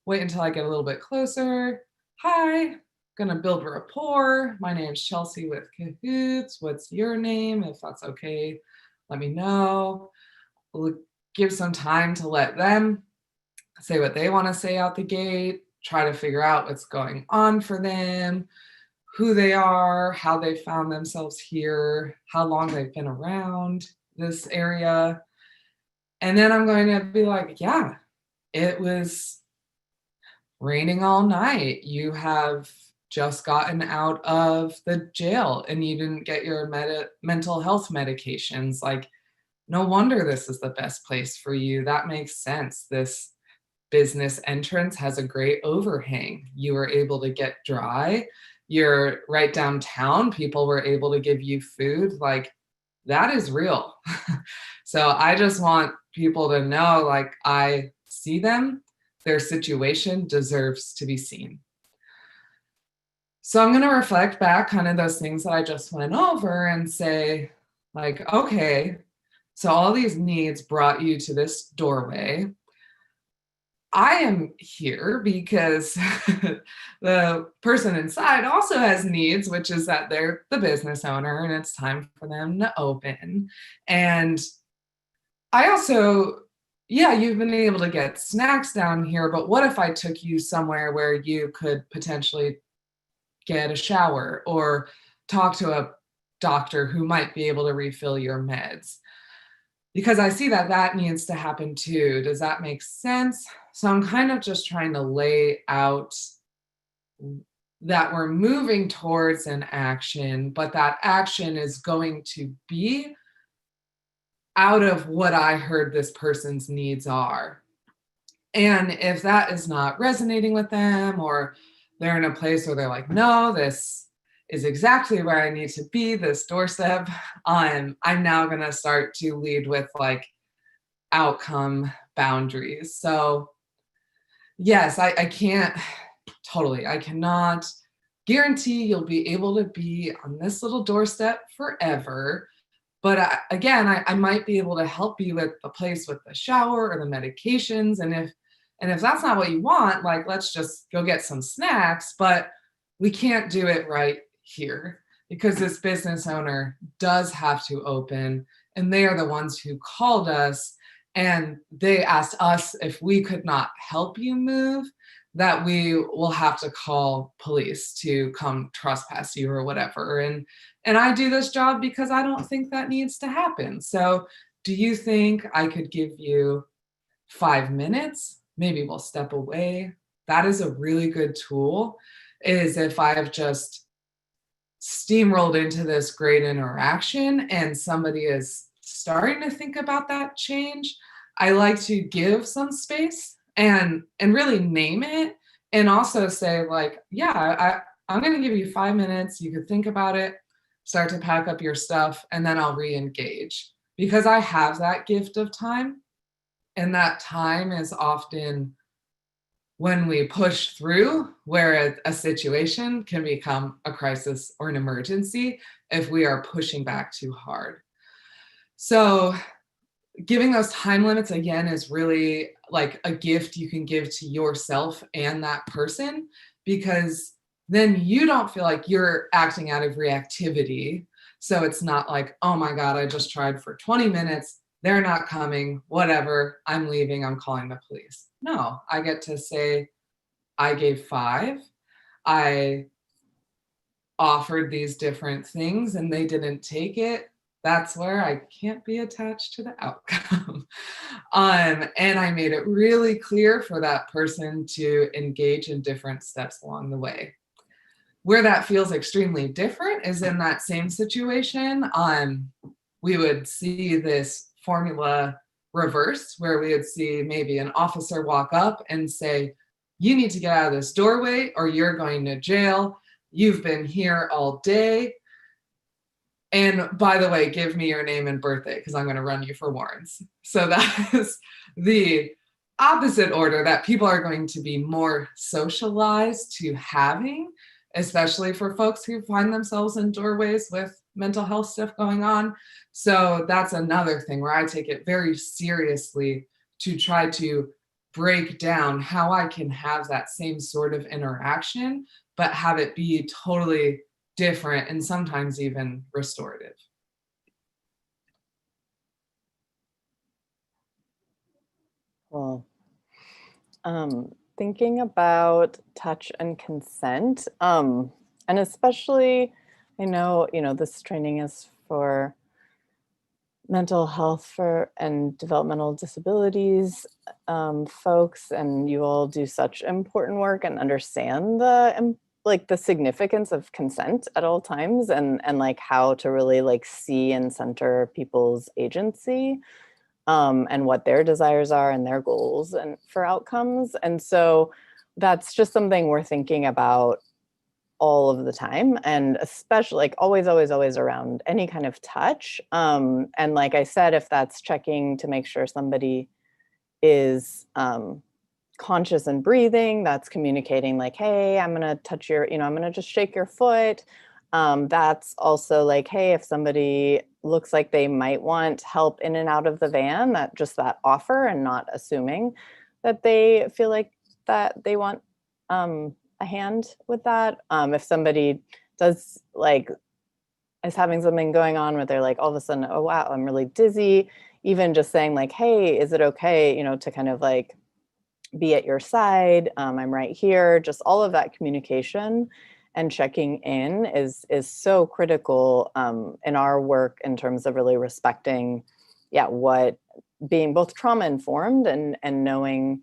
Wait until I get a little bit closer. Hi, gonna build rapport. My name's Chelsea with CAHOOTS. What's your name? If that's okay, let me know. We'll give some time to let them say what they want to say out the gate, try to figure out what's going on for them, who they are, how they found themselves here, how long they've been around this area. And then I'm going to be like, yeah, it was raining all night. You have just gotten out of the jail and you didn't get your mental health medications. Like, no wonder this is the best place for you. That makes sense. This business entrance has a great overhang. You were able to get dry. You're right downtown. People were able to give you food. Like, that is real. So I just want people to know, like, I see them. Their situation deserves to be seen. So I'm going to reflect back kind of those things that I just went over and say, like, okay, so all these needs brought you to this doorway. I am here because the person inside also has needs, which is that they're the business owner and it's time for them to open. And I also, yeah, you've been able to get snacks down here, but what if I took you somewhere where you could potentially get a shower or talk to a doctor who might be able to refill your meds? Because I see that that needs to happen too. Does that make sense? So I'm kind of just trying to lay out that we're moving towards an action, but that action is going to be out of what I heard this person's needs are. And if that is not resonating with them, or they're in a place where they're like, no, this is exactly where I need to be, this doorstep, I'm now going to start to lead with like outcome boundaries. So yes, I can't totally, I cannot guarantee you'll be able to be on this little doorstep forever. But again, I might be able to help you with the place with the shower or the medications. And if that's not what you want, like, let's just go get some snacks, but we can't do it right here because this business owner does have to open, and they are the ones who called us, and they asked us if we could not help you move, that we will have to call police to come trespass you or whatever. And I do this job because I don't think that needs to happen. So do you think I could give you 5 minutes? Maybe we'll step away. That is a really good tool, is if I've just steamrolled into this great interaction and somebody is starting to think about that change, I like to give some space and really name it, and also say, like, yeah, I'm going to give you 5 minutes. You could think about it, start to pack up your stuff, and then I'll re-engage, because I have that gift of time. And that time is often when we push through, where a situation can become a crisis or an emergency if we are pushing back too hard. So giving those time limits, again, is really like a gift you can give to yourself and that person, because then you don't feel like you're acting out of reactivity. So it's not like, oh my God, I just tried for 20 minutes. They're not coming, whatever, I'm leaving, I'm calling the police. No, I get to say, I gave 5. I offered these different things and they didn't take it. That's where I can't be attached to the outcome. And I made it really clear for that person to engage in different steps along the way. Where that feels extremely different is in that same situation. We would see this formula reversed, where we would see maybe an officer walk up and say, you need to get out of this doorway or you're going to jail. You've been here all day. And by the way, give me your name and birthday because I'm going to run you for warrants. So that is the opposite order that people are going to be more socialized to having, especially for folks who find themselves in doorways with mental health stuff going on. So that's another thing where I take it very seriously to try to break down how I can have that same sort of interaction, but have it be totally different and sometimes even restorative. Well, thinking about touch and consent, and especially, I know, this training is for mental health and developmental disabilities folks, and you all do such important work and understand the significance of consent at all times, and like how to really like see and center people's agency, and what their desires are and their goals and for outcomes. And so that's just something we're thinking about all of the time, and especially like always around any kind of touch. And like I said, if that's checking to make sure somebody is conscious and breathing, that's communicating like, hey, I'm gonna touch your, I'm gonna just shake your foot. That's also like, hey, if somebody looks like they might want help in and out of the van, that offer, and not assuming that they feel like that they want a hand with that. If somebody does like is having something going on where they're like all of a sudden, oh wow, I'm really dizzy, even just saying like, hey, is it okay, to kind of like be at your side, I'm right here. Just all of that communication and checking in is so critical in our work in terms of really respecting, what being both trauma informed and knowing,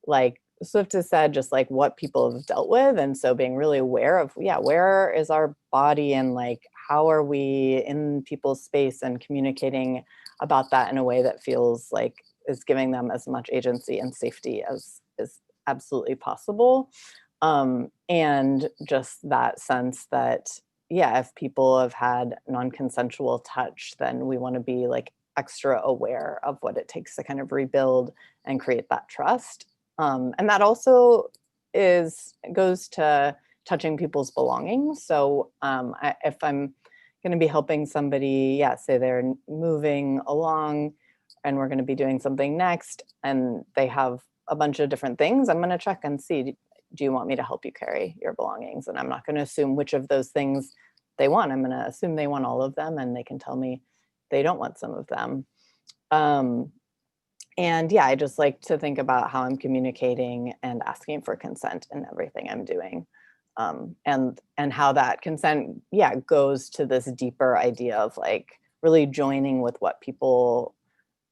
like Swift has said, just like what people have dealt with. And so being really aware of, where is our body, and like, how are we in people's space, and communicating about that in a way that feels like is giving them as much agency and safety as is absolutely possible. And just that sense that, if people have had non-consensual touch, then we want to be like extra aware of what it takes to kind of rebuild and create that trust. And that also goes to touching people's belongings. So if I'm going to be helping somebody, say they're moving along and we're going to be doing something next, and they have a bunch of different things, I'm going to check and see, do you want me to help you carry your belongings? And I'm not going to assume which of those things they want. I'm going to assume they want all of them, and they can tell me they don't want some of them. And I just like to think about how I'm communicating and asking for consent in everything I'm doing. And how that consent, goes to this deeper idea of like really joining with what people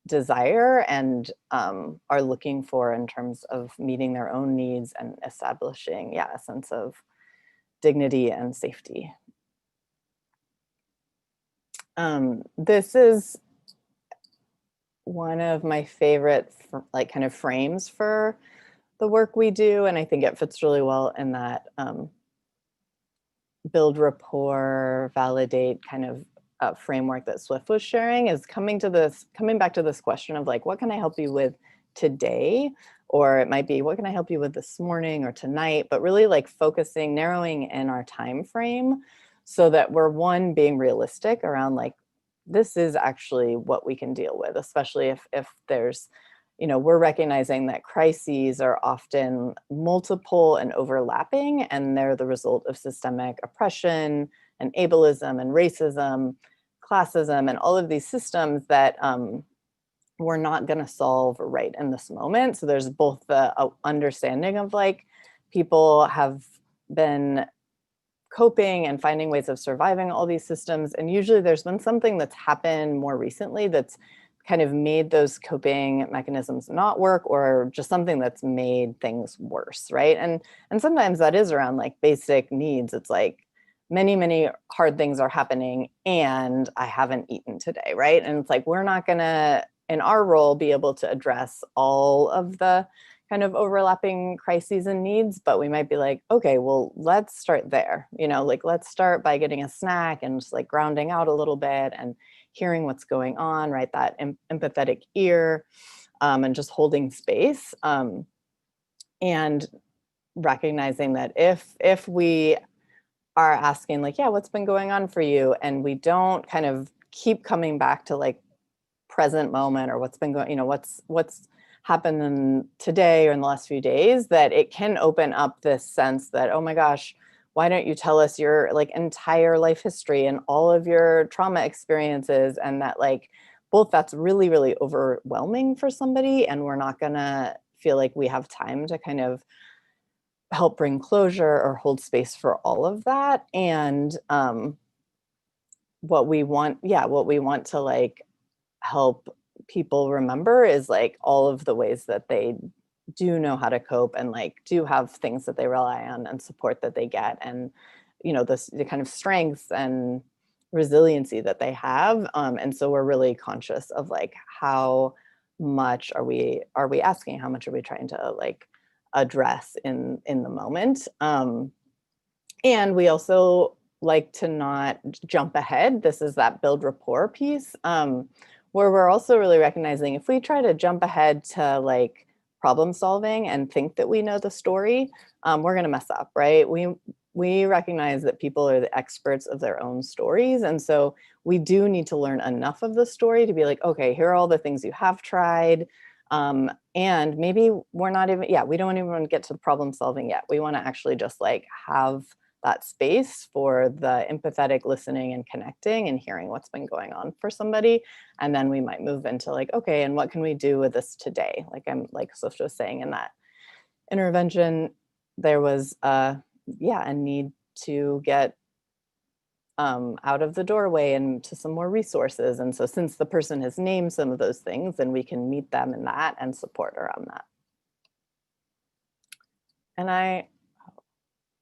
desire and are looking for in terms of meeting their own needs and establishing, a sense of dignity and safety. This is one of my favorite like kind of frames for the work we do, and I think it fits really well in that build rapport, validate kind of framework that Swift was sharing, is coming back to this question of like, what can I help you with today? Or it might be, what can I help you with this morning or tonight? But really like focusing, narrowing in our time frame so that we're being realistic around like, this is actually what we can deal with, especially if there's we're recognizing that crises are often multiple and overlapping, and they're the result of systemic oppression and ableism and racism, classism, and all of these systems that we're not going to solve right in this moment. So there's both the understanding of like people have been coping and finding ways of surviving all these systems. And usually there's been something that's happened more recently that's kind of made those coping mechanisms not work, or just something that's made things worse, right? And sometimes that is around like basic needs. It's like many hard things are happening and I haven't eaten today, right? And it's like we're not gonna, in our role, be able to address all of the kind of overlapping crises and needs, but we might be like, okay, well, let's start there. Like let's start by getting a snack and just like grounding out a little bit and hearing what's going on, right? That empathetic ear, and just holding space, and recognizing that if we are asking like, yeah, what's been going on for you, and we don't kind of keep coming back to like present moment or what's been going, what's happened in today or in the last few days, that it can open up this sense that, oh my gosh, why don't you tell us your like entire life history and all of your trauma experiences? And that like both that's really overwhelming for somebody, and we're not gonna feel like we have time to kind of help bring closure or hold space for all of that. And what we want to like help people remember is like all of the ways that they do know how to cope, and like do have things that they rely on and support that they get, and the kind of strengths and resiliency that they have. And so we're really conscious of like how much are we asking, how much are we trying to like address in the moment. And we also like to not jump ahead. This is that build rapport piece, where we're also really recognizing if we try to jump ahead to like problem solving and think that we know the story, we're going to mess up, right? We recognize that people are the experts of their own stories. And so we do need to learn enough of the story to be like, okay, here are all the things you have tried. And maybe we're not even, we don't even want to get to the problem solving yet. We want to actually just like have that space for the empathetic listening and connecting and hearing what's been going on for somebody. And then we might move into like, okay, and what can we do with this today? Like Swift was saying in that intervention, there was a need to get out of the doorway and to some more resources. And so since the person has named some of those things, then we can meet them in that and support around that. And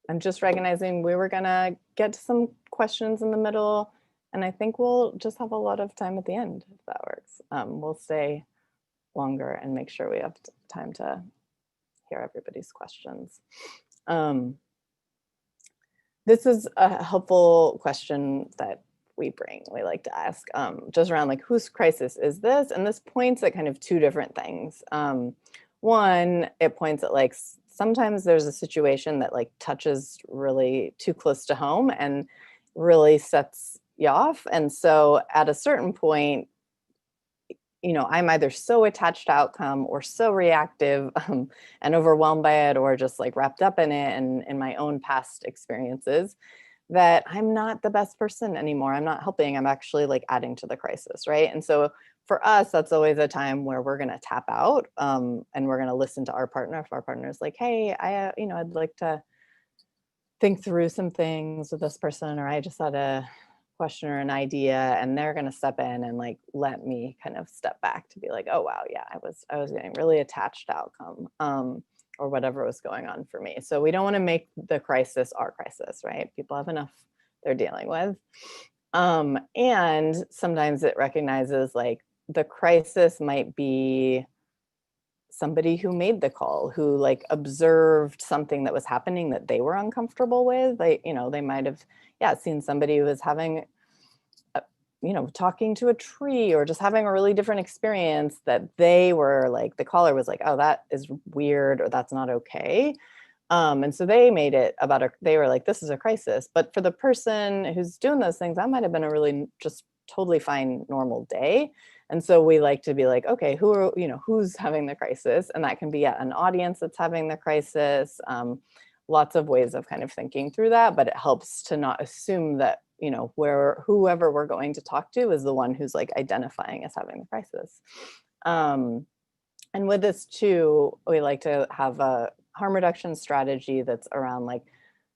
I'm just recognizing we were gonna get to some questions in the middle, and I think we'll just have a lot of time at the end, if that works. We'll stay longer and make sure we have time to hear everybody's questions. This is a helpful question that we like to ask, just around like, whose crisis is this? And this points at kind of two different things. One, it points at like, sometimes there's a situation that like touches really too close to home and really sets you off. And so at a certain point, I'm either so attached to outcome or so reactive and overwhelmed by it, or just like wrapped up in it and in my own past experiences, that I'm not the best person anymore. I'm not helping. I'm actually like adding to the crisis, right? And so for us, that's always a time where we're going to tap out, and we're going to listen to our partner. If our partner is like, hey, I'd like to think through some things with this person, or I just had a question or an idea, and they're going to step in and like let me kind of step back to be like, oh wow, yeah, I was getting really attached to outcome, or whatever was going on for me. So we don't want to make the crisis our crisis, right? People have enough they're dealing with, and sometimes it recognizes like the crisis might be somebody who made the call, who like observed something that was happening that they were uncomfortable with. They might have seen somebody who was having talking to a tree, or just having a really different experience that they were like, the caller was like, oh, that is weird, or that's not okay. And so they made it about they were like, this is a crisis. But for the person who's doing those things, that might have been a really just totally fine, normal day. And so we like to be like, okay, who's having the crisis? And that can be an audience that's having the crisis. Lots of ways of kind of thinking through that, but it helps to not assume that, whoever we're going to talk to is the one who's like identifying as having the crisis. And with this too, we like to have a harm reduction strategy that's around like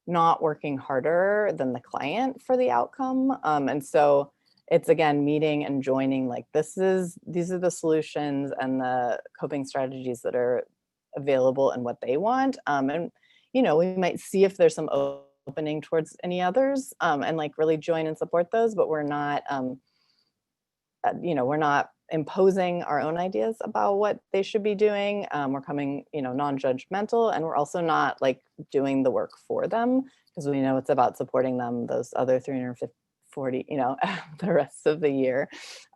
not working harder than the client for the outcome. And so it's again, meeting and joining, like these are the solutions and the coping strategies that are available and what they want. And, we might see if there's some opening towards any others, and like really join and support those, but we're not, we're not imposing our own ideas about what they should be doing. We're coming, non-judgmental, and we're also not like doing the work for them, because we know it's about supporting them those other 340, the rest of the year,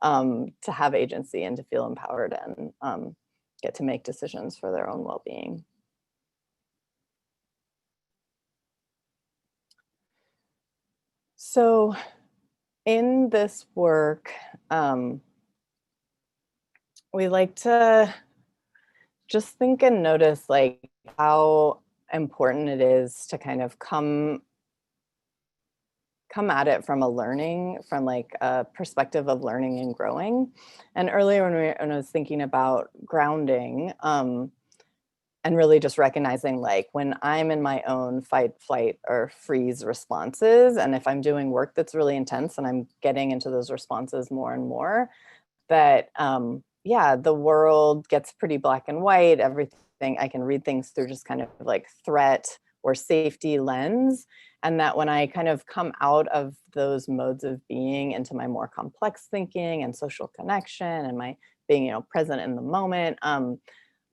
to have agency and to feel empowered and get to make decisions for their own well-being. So in this work, we like to just think and notice like how important it is to kind of come at it from a perspective of learning and growing. And earlier when I was thinking about grounding, and really just recognizing like when I'm in my own fight, flight, or freeze responses, and if I'm doing work that's really intense and I'm getting into those responses more and more, that the world gets pretty black and white. Everything, I can read things through just kind of like threat or safety lens. And that when I kind of come out of those modes of being into my more complex thinking and social connection and my being, present in the moment,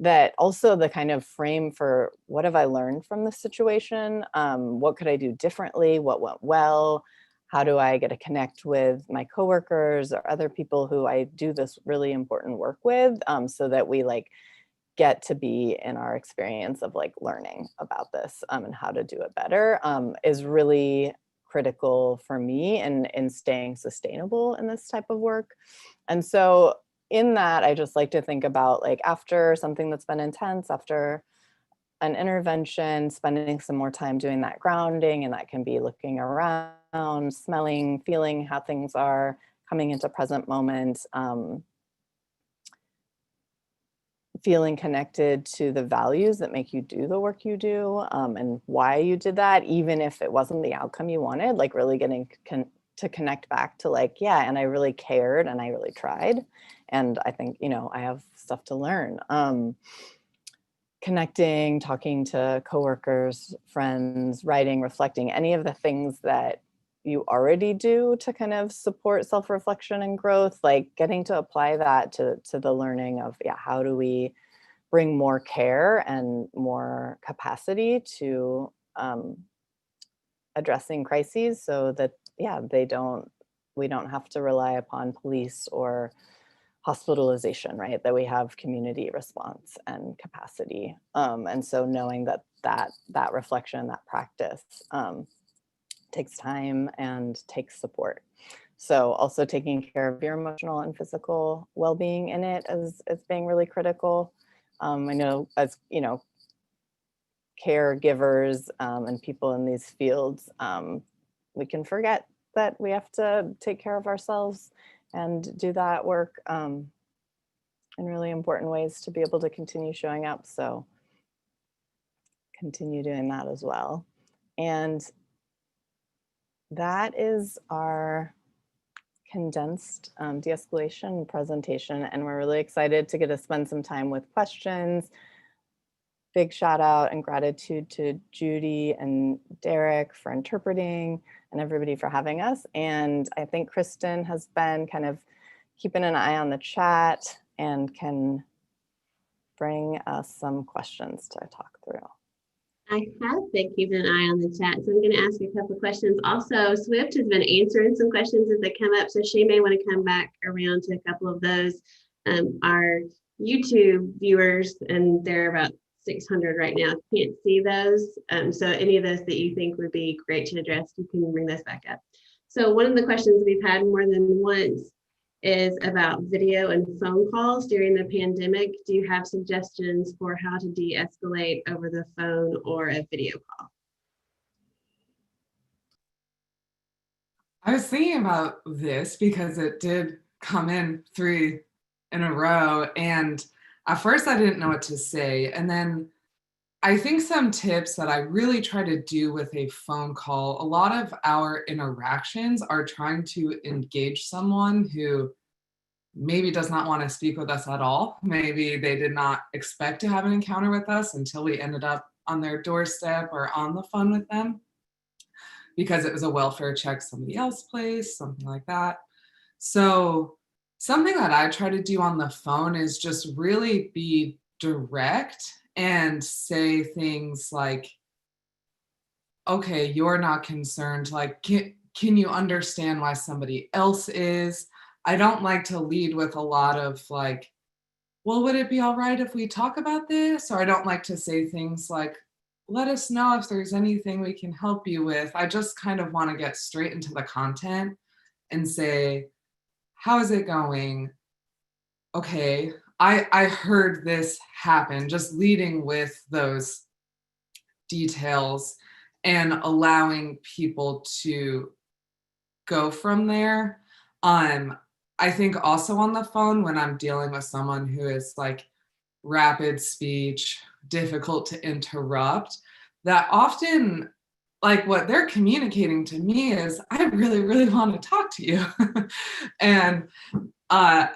that also the kind of frame for what have I learned from this situation? What could I do differently? What went well? How do I get to connect with my coworkers or other people who I do this really important work with, so that we like get to be in our experience of like learning about this, and how to do it better, is really critical for me in staying sustainable in this type of work. And so in that, I just like to think about like after something that's been intense, after an intervention, spending some more time doing that grounding, and that can be looking around, smelling, feeling how things are, coming into present moment, feeling connected to the values that make you do the work you do, and why you did that, even if it wasn't the outcome you wanted, like really getting to connect back to like, yeah, and I really cared and I really tried. And I think, I have stuff to learn. Connecting, talking to coworkers, friends, writing, reflecting, any of the things that you already do to kind of support self-reflection and growth, like getting to apply that to the learning of, how do we bring more care and more capacity to addressing crises, so that, we don't have to rely upon police or hospitalization, right? That we have community response and capacity. And so knowing that reflection, that practice, takes time and takes support. So also taking care of your emotional and physical well-being in it as being really critical. I know as, caregivers, and people in these fields, we can forget that we have to take care of ourselves and do that work, in really important ways to be able to continue showing up. So continue doing that as well. And that is our condensed de-escalation presentation. And we're really excited to get to spend some time with questions. Big shout out and gratitude to Judy and Derek for interpreting and everybody for having us. And I think Kristen has been kind of keeping an eye on the chat and can bring us some questions to talk through. I have been keeping an eye on the chat, so I'm going to ask a couple of questions. Also, Swift has been answering some questions as they come up, so she may want to come back around to a couple of those. Our YouTube viewers, and they're about 600 right now, can't see those. So any of those that you think would be great to address, you can bring those back up. So one of the questions we've had more than once is about video and phone calls during the pandemic. Do you have suggestions for how to de-escalate over the phone or a video call? I was thinking about this because it did come in 3 in a row. And at first I didn't know what to say. And then I think some tips that I really try to do with a phone call, a lot of our interactions are trying to engage someone who maybe does not want to speak with us at all. Maybe they did not expect to have an encounter with us until we ended up on their doorstep or on the phone with them because it was a welfare check somebody else placed, something like that. So something that I try to do on the phone is just really be direct and say things like, okay, you're not concerned. Like, can you understand why somebody else is? I don't like to lead with a lot of like, well, would it be all right if we talk about this? Or I don't like to say things like, let us know if there's anything we can help you with. I just kind of want to get straight into the content and say, how is it going? Okay, I heard this happen, just leading with those details and allowing people to go from there. I think also on the phone when I'm dealing with someone who is like rapid speech, difficult to interrupt, that often like what they're communicating to me is I really, really want to talk to you. And uh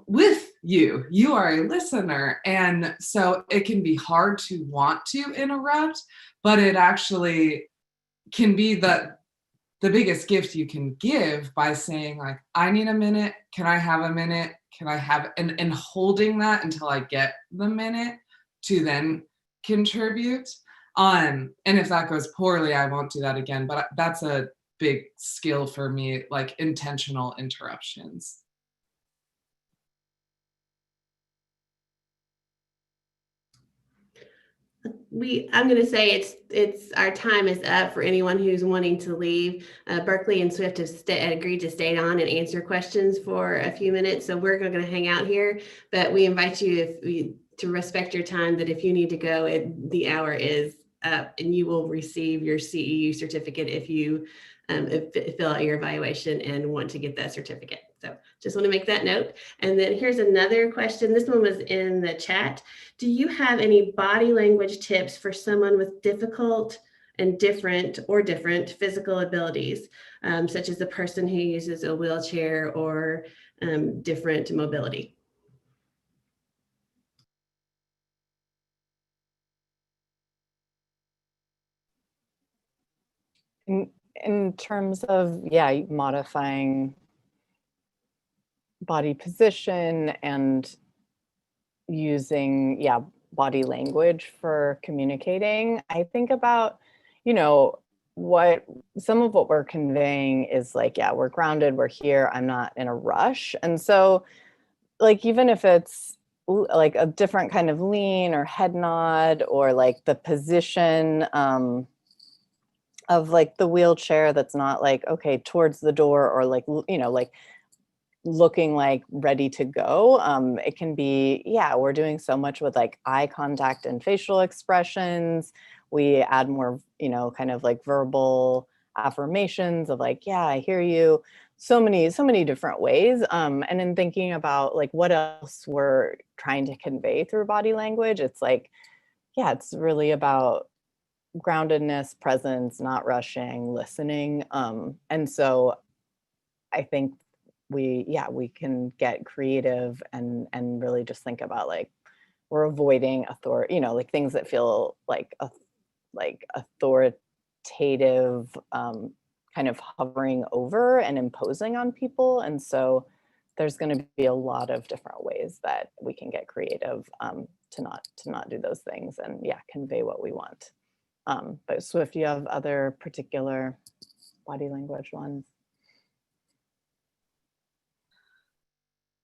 with you, you are a listener. And so it can be hard to want to interrupt, but it actually can be the biggest gift you can give by saying like, I need a minute. Can I have a minute? Can I have, and holding that until I get the minute to then contribute. And if that goes poorly, I won't do that again. But that's a big skill for me, like intentional interruptions. I'm going to say it's our time is up for anyone who's wanting to leave. Berkeley and Swift have agreed to stay on and answer questions for a few minutes, so we're going to hang out here. But we invite you to respect your time. That if you need to go, the hour is up, and you will receive your CEU certificate if you fill out your evaluation and want to get that certificate. So just want to make that note. And then here's another question. This one was in the chat. Do you have any body language tips for someone with difficult and different physical abilities, such as the person who uses a wheelchair or different mobility? In terms of, yeah, modifying body position and using, yeah, body language for communicating, I think about, what some of what we're conveying is like, yeah, we're grounded, we're here, I'm not in a rush. And so like, even if it's like a different kind of lean or head nod, or like the position of like the wheelchair that's not like, okay, towards the door, or like, like looking like ready to go. It can be, yeah, we're doing so much with like eye contact and facial expressions. We add more, kind of like verbal affirmations of like, yeah, I hear you. So many different ways. And in thinking about like what else we're trying to convey through body language, it's like, yeah, it's really about groundedness, presence, not rushing, listening. And so I think we can get creative and really just think about like we're avoiding authority, like things that feel like authoritative, kind of hovering over and imposing on people. And so there's going to be a lot of different ways that we can get creative, to not do those things and, yeah, convey what we want. But Swift, you have other particular body language ones?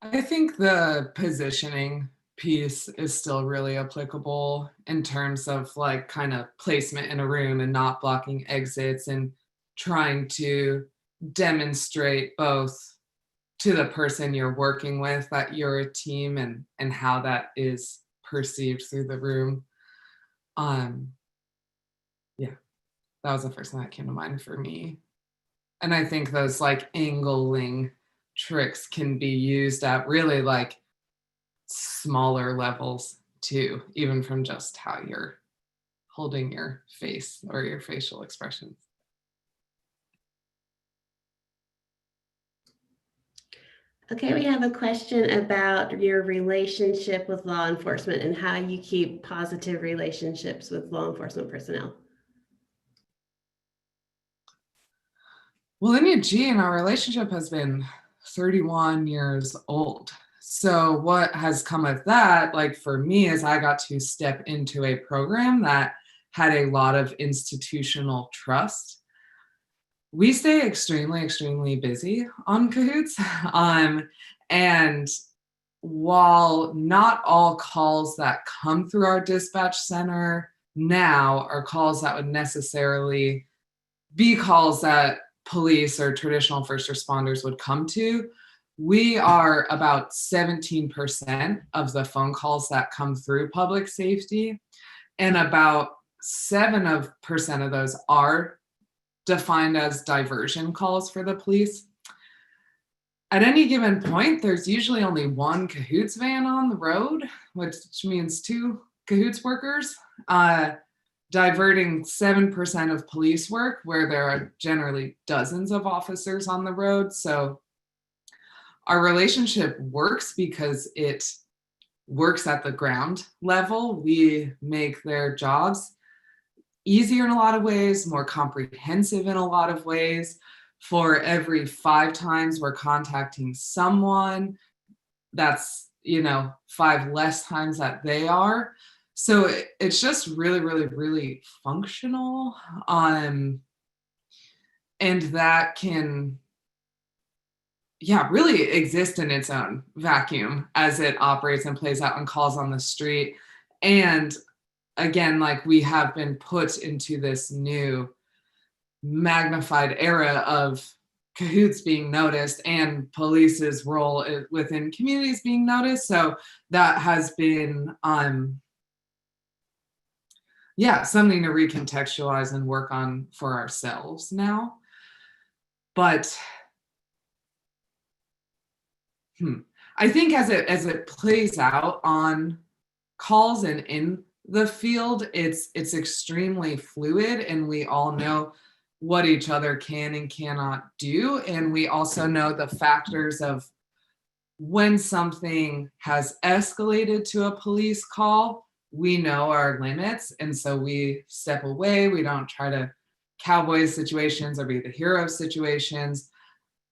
I think the positioning piece is still really applicable in terms of like kind of placement in a room and not blocking exits and trying to demonstrate both to the person you're working with that you're a team, and how that is perceived through the room. Yeah, that was the first thing that came to mind for me. And I think those like angling tricks can be used at really like smaller levels too, even from just how you're holding your face or your facial expressions. Okay, we have a question about your relationship with law enforcement and how you keep positive relationships with law enforcement personnel. Well, in Eugene, our relationship has been 31 years old. So what has come of that, like for me, is I got to step into a program that had a lot of institutional trust. We stay extremely, extremely busy on CAHOOTS. And while not all calls that come through our dispatch center now are calls that would necessarily be calls that police or traditional first responders would come to, we are about 17% of the phone calls that come through public safety, and about 7% of those are defined as diversion calls for the police. At any given point, there's usually only one CAHOOTS van on the road, which means 2 CAHOOTS workers, diverting 7% of police work, where there are generally dozens of officers on the road. So our relationship works because it works at the ground level. We make their jobs easier in a lot of ways, more comprehensive in a lot of ways. For every 5 times we're contacting someone, that's, 5 less times that they are. So it's just really, really, really functional. And that can, really exist in its own vacuum as it operates and plays out on calls on the street. And again, like we have been put into this new magnified era of CAHOOTS being noticed and police's role within communities being noticed. So that has been something to recontextualize and work on for ourselves now. But I think as it plays out on calls and in the field, it's extremely fluid, and we all know what each other can and cannot do. And we also know the factors of when something has escalated to a police call, we know our limits. And so we step away. We don't try to cowboy situations or be the hero of situations.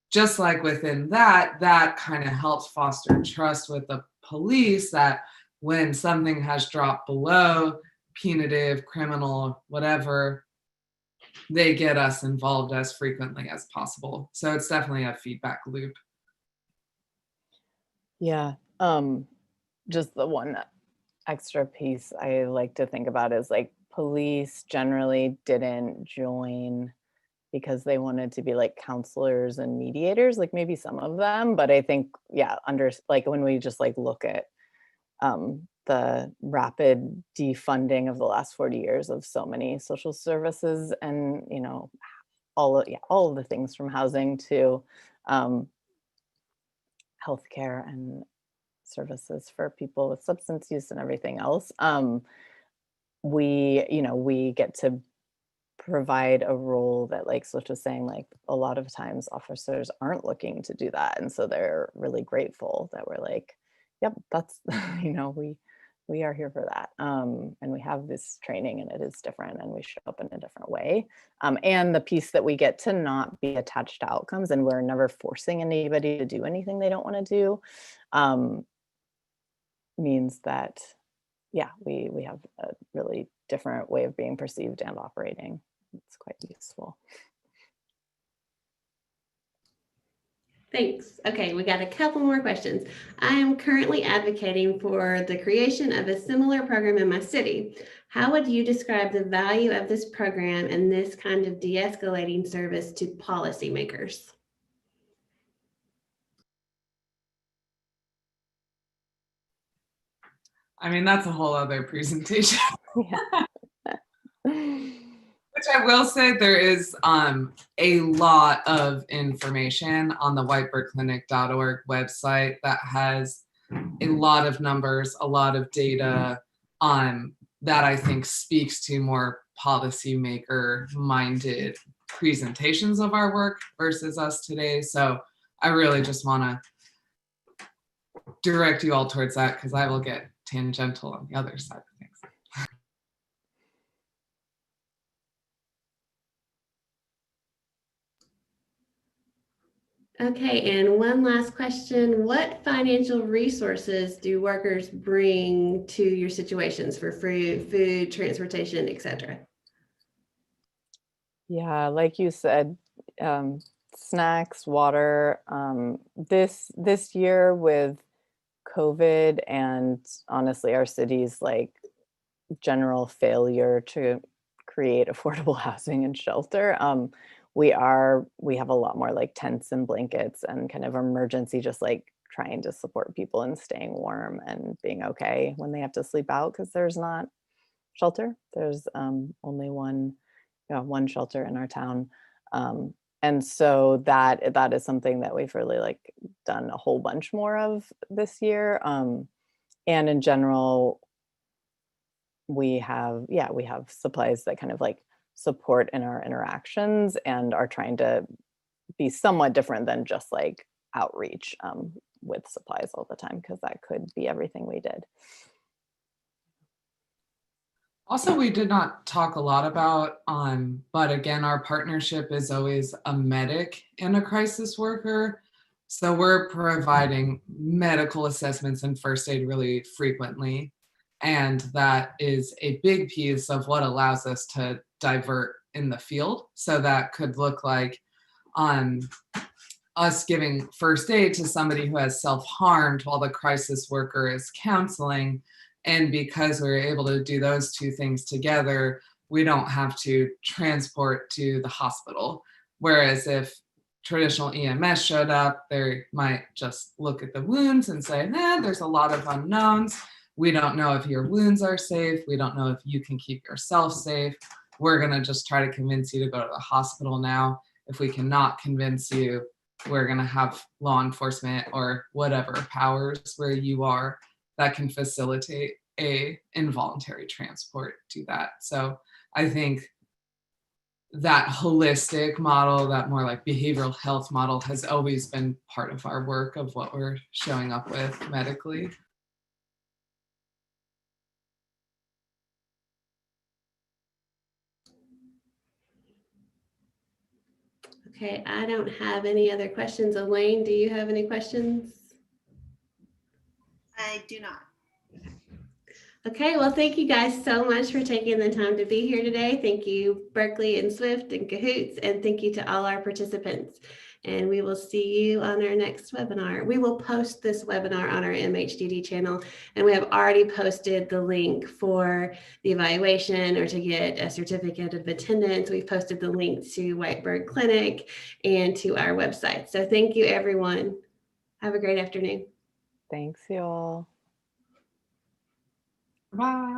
Just like within that kind of helps foster trust with the police, that when something has dropped below punitive, criminal, whatever, they get us involved as frequently as possible. So it's definitely a feedback loop. Yeah. Just the one extra piece I like to think about is like police generally didn't join because they wanted to be like counselors and mediators, like maybe some of them, but I think, when we just like look at the rapid defunding of the last 40 years of so many social services and, all of the things from housing to healthcare and services for people with substance use and everything else. We get to provide a role that, like Swift was saying, like a lot of times officers aren't looking to do that. And so they're really grateful that we're like, yep, that's, we are here for that. And we have this training and it is different and we show up in a different way. And the piece that we get to not be attached to outcomes, and we're never forcing anybody to do anything they don't want to do, means that, we have a really different way of being perceived and operating. It's quite useful. Thanks. Okay, we got a couple more questions. I am currently advocating for the creation of a similar program in my city. How would you describe the value of this program and this kind of de-escalating service to policymakers? I mean, that's a whole other presentation. Yeah. Which I will say, there is a lot of information on the whitebirdclinic.org website that has a lot of numbers, a lot of data that I think speaks to more policymaker minded presentations of our work versus us today. So I really just want to direct you all towards that, because I will get tangential on the other side of things. Okay, and one last question. What financial resources do workers bring to your situations for food, transportation, etc.? Yeah, like you said, snacks, water. This year with COVID and honestly our city's like general failure to create affordable housing and shelter, we have a lot more like tents and blankets and kind of emergency, just like trying to support people in staying warm and being okay when they have to sleep out, because there's not shelter. There's only one shelter in our town. And so that is something that we've really like done a whole bunch more of this year. And in general, we have supplies that kind of like support in our interactions and are trying to be somewhat different than just like outreach with supplies all the time, because that could be everything we did. Also, we did not talk a lot about, but again, our partnership is always a medic and a crisis worker. So we're providing medical assessments and first aid really frequently. And that is a big piece of what allows us to divert in the field. So that could look like us giving first aid to somebody who has self-harmed while the crisis worker is counseling. And because we were able to do those two things together, we don't have to transport to the hospital. Whereas if traditional EMS showed up, they might just look at the wounds and say, there's a lot of unknowns. We don't know if your wounds are safe. We don't know if you can keep yourself safe. We're going to just try to convince you to go to the hospital now. If we cannot convince you, we're going to have law enforcement or whatever powers where you are that can facilitate a involuntary transport to that. So I think that holistic model, that more like behavioral health model, has always been part of our work of what we're showing up with medically. Okay, I don't have any other questions. Elaine, do you have any questions? I do not. Okay, well, thank you guys so much for taking the time to be here today. Thank you, Berkeley and Swift and CAHOOTS, and thank you to all our participants. And we will see you on our next webinar. We will post this webinar on our MHDD channel, and we have already posted the link for the evaluation or to get a certificate of attendance. We've posted the link to Whitebird Clinic and to our website. So thank you, everyone. Have a great afternoon. Thanks, y'all. Bye.